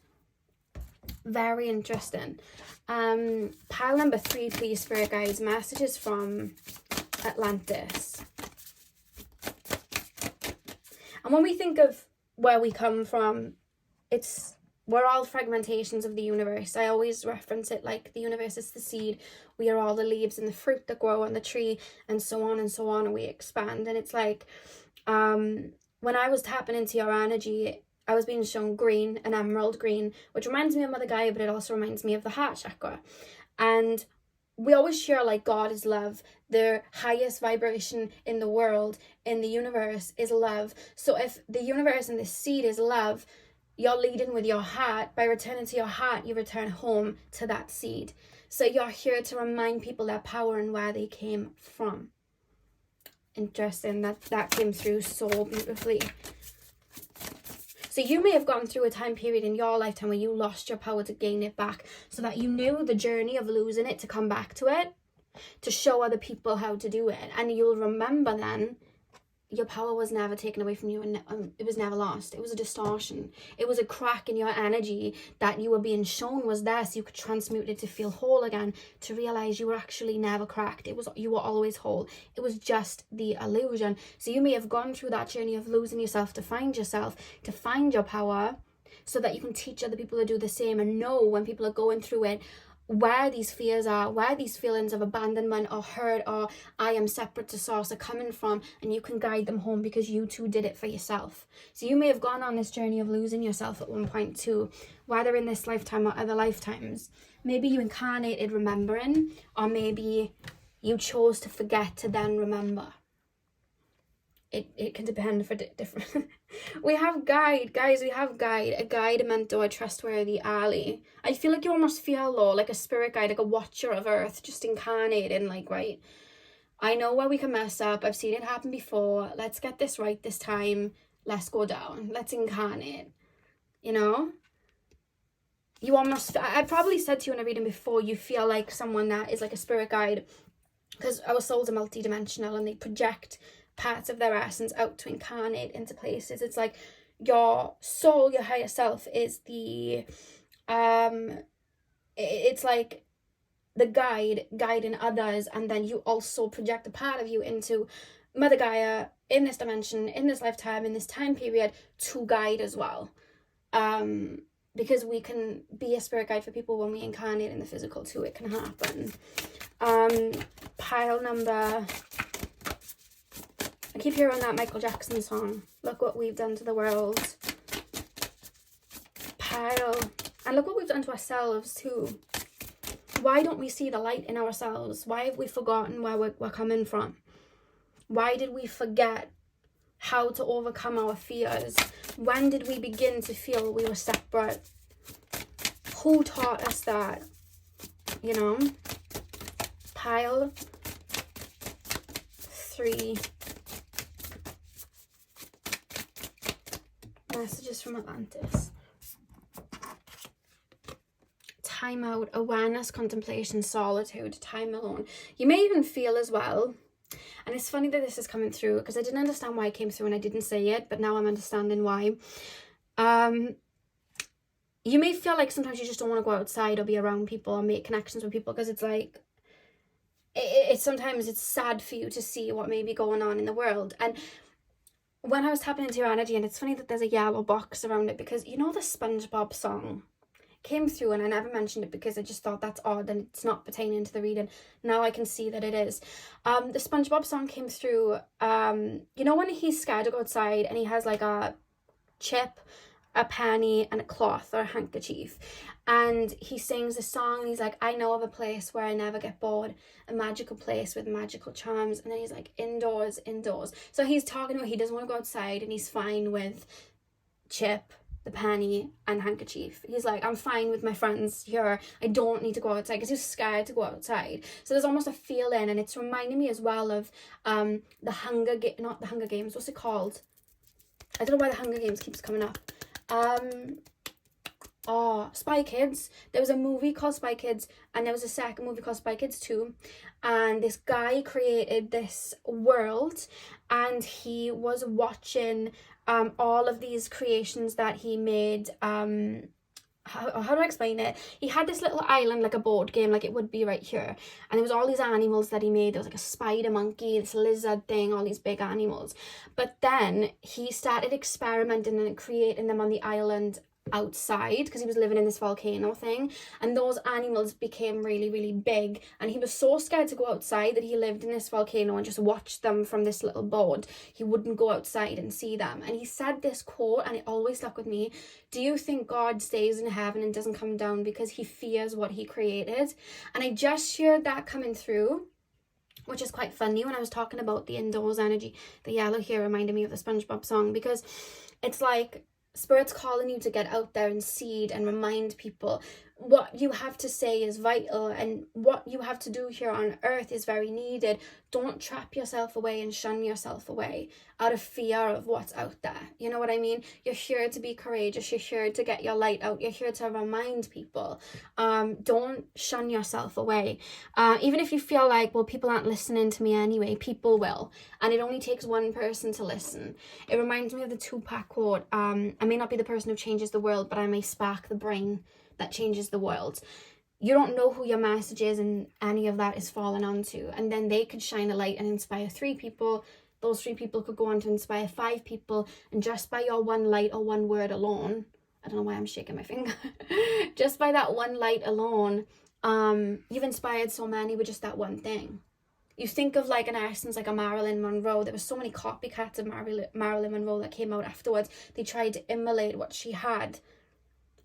Very interesting. Pile number 3, please, Spirit Guides. Messages from Atlantis. And when we think of where we come from, we're all fragmentations of the universe. I always reference it like the universe is the seed. We are all the leaves and the fruit that grow on the tree, and so on and so on, and we expand. And it's like, when I was tapping into your energy, I was being shown green, an emerald green, which reminds me of Mother Gaia, but it also reminds me of the heart chakra. And we always share like God is love. The highest vibration in the world, in the universe, is love. So if the universe and the seed is love, you're leading with your heart. By returning to your heart, you return home to that seed. So you're here to remind people their power and where they came from. Interesting. That came through so beautifully. So you may have gone through a time period in your lifetime where you lost your power to gain it back, so that you knew the journey of losing it to come back to it, to show other people how to do it. And you'll remember then your power was never taken away from you, and it was never lost. It was a distortion. It was a crack in your energy that you were being shown was there, so you could transmute it to feel whole again, to realize you were actually never cracked. You were always whole. It was just the illusion. So you may have gone through that journey of losing yourself to find yourself, to find your power, so that you can teach other people to do the same, and know when people are going through it, where these fears are, where these feelings of abandonment or hurt or I am separate to source are coming from, and you can guide them home because you too did it for yourself. So you may have gone on this journey of losing yourself at one point too, whether in this lifetime or other lifetimes. Maybe you incarnated remembering, or maybe you chose to forget to then remember. It can depend for different. We have guide, guys. We have guide, a guide, a mentor, a trustworthy ally. I feel like you almost feel, though, like a spirit guide, like a watcher of earth, just incarnating, like, right, I know where we can mess up. I've seen it happen before. Let's get this right this time. Let's go down. Let's incarnate. You know? You almost, I probably said to you in a reading before, you feel like someone that is like a spirit guide, because our souls are multidimensional and they project parts of their essence out to incarnate into places. It's like your soul, your higher self, is the it's like the guide guiding others, and then you also project a part of you into Mother Gaia in this dimension, in this lifetime, in this time period, to guide as well. Because we can be a spirit guide for people when we incarnate in the physical too. It can happen. Pile number, I keep hearing that Michael Jackson song, look what we've done to the world. Pile, and look what we've done to ourselves too. Why don't we see the light in ourselves? Why have we forgotten where we're coming from? Why did we forget how to overcome our fears? When did we begin to feel we were separate? Who taught us that? You know? Pile 3. Messages from Atlantis. Time out, awareness, contemplation, solitude, time alone. You may even feel as well, and it's funny that this is coming through because I didn't understand why it came through and I didn't say it, but now I'm understanding why. You may feel like sometimes you just don't want to go outside or be around people or make connections with people, because it's like, sometimes it's sad for you to see what may be going on in the world. And when I was tapping into your energy, and it's funny that there's a yellow box around it, because you know the SpongeBob song came through, and I never mentioned it because I just thought that's odd and it's not pertaining to the reading. Now I can see that it is. The SpongeBob song came through, you know when he's scared to go outside and he has like a chip, a penny and a cloth or a handkerchief, and he sings a song and he's like, I know of a place where I never get bored, a magical place with magical charms. And then he's like, indoors. So he's talking about he doesn't want to go outside and he's fine with chip, the penny and handkerchief. He's like, I'm fine with my friends here, I don't need to go outside, because he's scared to go outside. So there's almost a feeling, and it's reminding me as well of not the Hunger Games, what's it called? I don't know why the Hunger Games keeps coming up. Spy Kids. There was a movie called Spy Kids, and there was a second movie called Spy Kids 2, and this guy created this world, and he was watching all of these creations that he made. How do I explain it? He had this little island, like a board game, like it would be right here, and there was all these animals that he made. There was like a spider monkey, this lizard thing, all these big animals. But then he started experimenting and creating them on the island outside, because he was living in this volcano thing, and those animals became really, really big, and he was so scared to go outside that he lived in this volcano and just watched them from this little board. He wouldn't go outside and see them. And he said this quote, and it always stuck with me: do you think God stays in heaven and doesn't come down because he fears what he created? And I just heard that coming through, which is quite funny. When I was talking about the indoors energy, the yellow here reminded me of the SpongeBob song, because it's like Spirit's calling you to get out there and seed and remind people. what you have to say is vital, and what you have to do here on earth is very needed. Don't trap yourself away and shun yourself away out of fear of what's out there. You know what I mean? You're here to be courageous. You're here to get your light out. You're here to remind people. Don't shun yourself away. Even if you feel like, well, people aren't listening to me anyway, people will. And it only takes one person to listen. It reminds me of the Tupac quote, I may not be the person who changes the world, but I may spark the brain that changes the world. You don't know who your message is, and any of that is falling onto, and then they could shine a light and inspire 3 people. Those 3 people could go on to inspire 5 people, and just by your one light or one word alone, I don't know why I'm shaking my finger, just by that one light alone, you've inspired so many with just that one thing. You think of like an essence, like a Marilyn Monroe. There were so many copycats of Marilyn Monroe that came out afterwards. They tried to emulate what she had,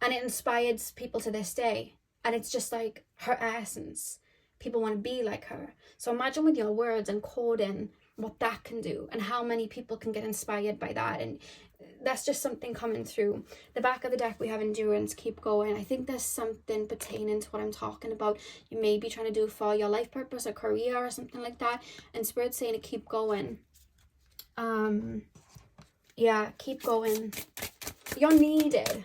and it inspired people to this day. And it's just like her essence. People want to be like her. So imagine with your words and coding what that can do, and how many people can get inspired by that. And that's just something coming through. The back of the deck, we have endurance, keep going. I think there's something pertaining to what I'm talking about. You may be trying to do for your life purpose or career or something like that. And Spirit's saying to keep going. Yeah, keep going. You're needed.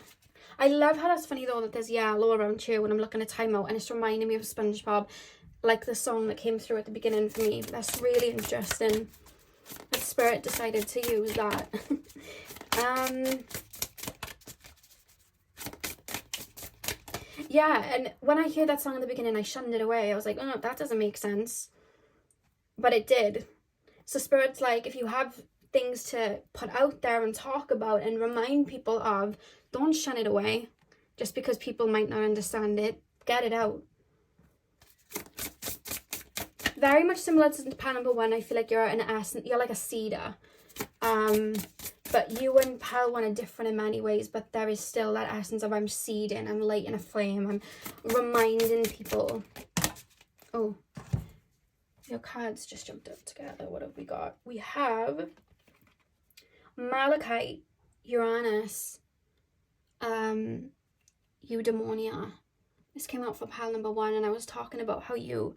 I love how that's funny though that there's yellow around here when I'm looking at timeout, and it's reminding me of SpongeBob, like the song that came through at the beginning for me. That's really interesting that Spirit decided to use that. Yeah, and when I heard that song in the beginning, I shunned it away. I was like, oh, that doesn't make sense. But it did. So Spirit's like, if you have things to put out there and talk about and remind people of, don't shun it away just because people might not understand it. Get it out. Very much similar to pile number 1. I feel like you're an essence, you're like a cedar. But you and pile 1 are different in many ways, but there is still that essence of I'm seeding, I'm lighting a flame, I'm reminding people. Oh, your cards just jumped up together. What have we got? We have Malachite, Uranus, Eudaimonia. This came out for pile number 1, and I was talking about how you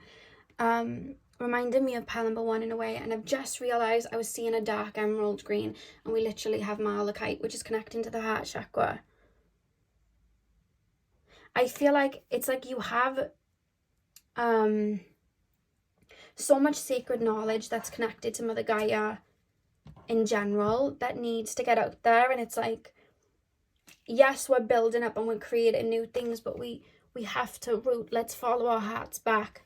reminded me of pile number 1 in a way, and I've just realized I was seeing a dark emerald green, and we literally have Malachite, which is connecting to the heart chakra. I feel like it's like you have so much sacred knowledge that's connected to Mother Gaia in general that needs to get out there, and it's like, yes, we're building up and we're creating new things, but we have to root. Let's follow our hearts back.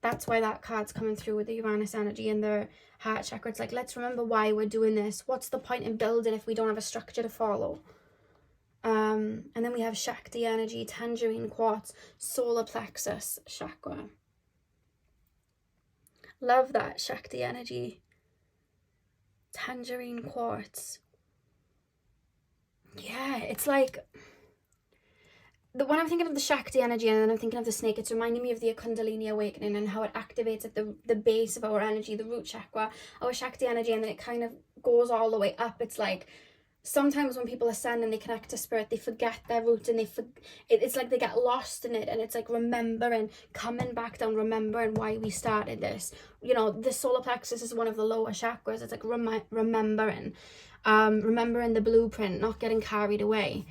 That's why that card's coming through with the Uranus energy and the heart chakra. It's like, let's remember why we're doing this. What's the point in building if we don't have a structure to follow? And then we have Shakti energy, tangerine quartz, solar plexus chakra. Love that Shakti energy. Tangerine quartz. Yeah, it's like, when I'm thinking of the Shakti energy and then I'm thinking of the snake, it's reminding me of the Kundalini awakening and how it activates at the base of our energy, the root chakra, our Shakti energy, and then it kind of goes all the way up. It's like, sometimes when people ascend and they connect to Spirit, they forget their roots, and it's like they get lost in it, and it's like remembering, coming back down, remembering why we started this. You know, the solar plexus is one of the lower chakras. It's like remembering the blueprint, not getting carried away.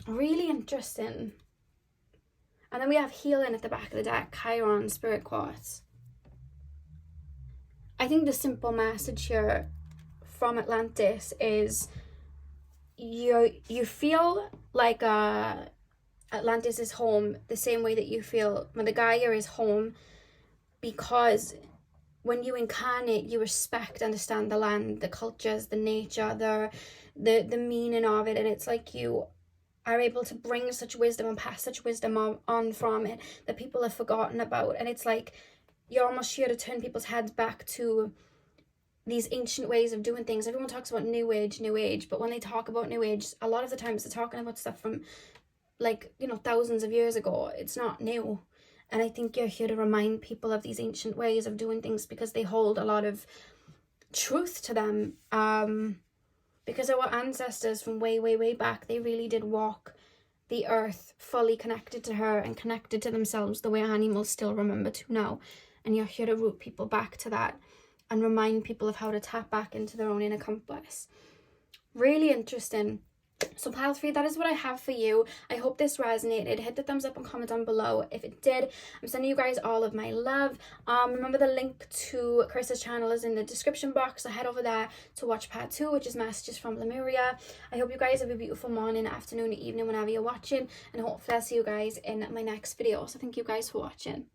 Really interesting. And then we have healing at the back of the deck, Chiron, spirit quartz. I think the simple message here from Atlantis is you feel like Atlantis is home the same way that you feel Mother Gaia is home, because when you incarnate, you respect, understand the land, the cultures, the nature, the meaning of it, and it's like you are able to bring such wisdom and pass such wisdom on from it that people have forgotten about. And it's like you're almost here to turn people's heads back to these ancient ways of doing things. Everyone talks about new age, but when they talk about new age, a lot of the times they're talking about stuff from, like, you know, thousands of years ago. It's not new. And I think you're here to remind people of these ancient ways of doing things because they hold a lot of truth to them. because our ancestors from way, way, way back, they really did walk the earth fully connected to her and connected to themselves the way animals still remember to now. And you're here to root people back to that and remind people of how to tap back into their own inner compass. Really interesting. So pile 3, that is what I have for you. I hope this resonated. Hit the thumbs up and comment down below if it did. I'm sending you guys all of my love. Remember the link to Karissa's channel is in the description box, so head over there to watch part 2, which is Messages from Lemuria. I hope you guys have a beautiful morning, afternoon, evening, whenever you're watching, and hopefully I'll see you guys in my next video. So thank you guys for watching.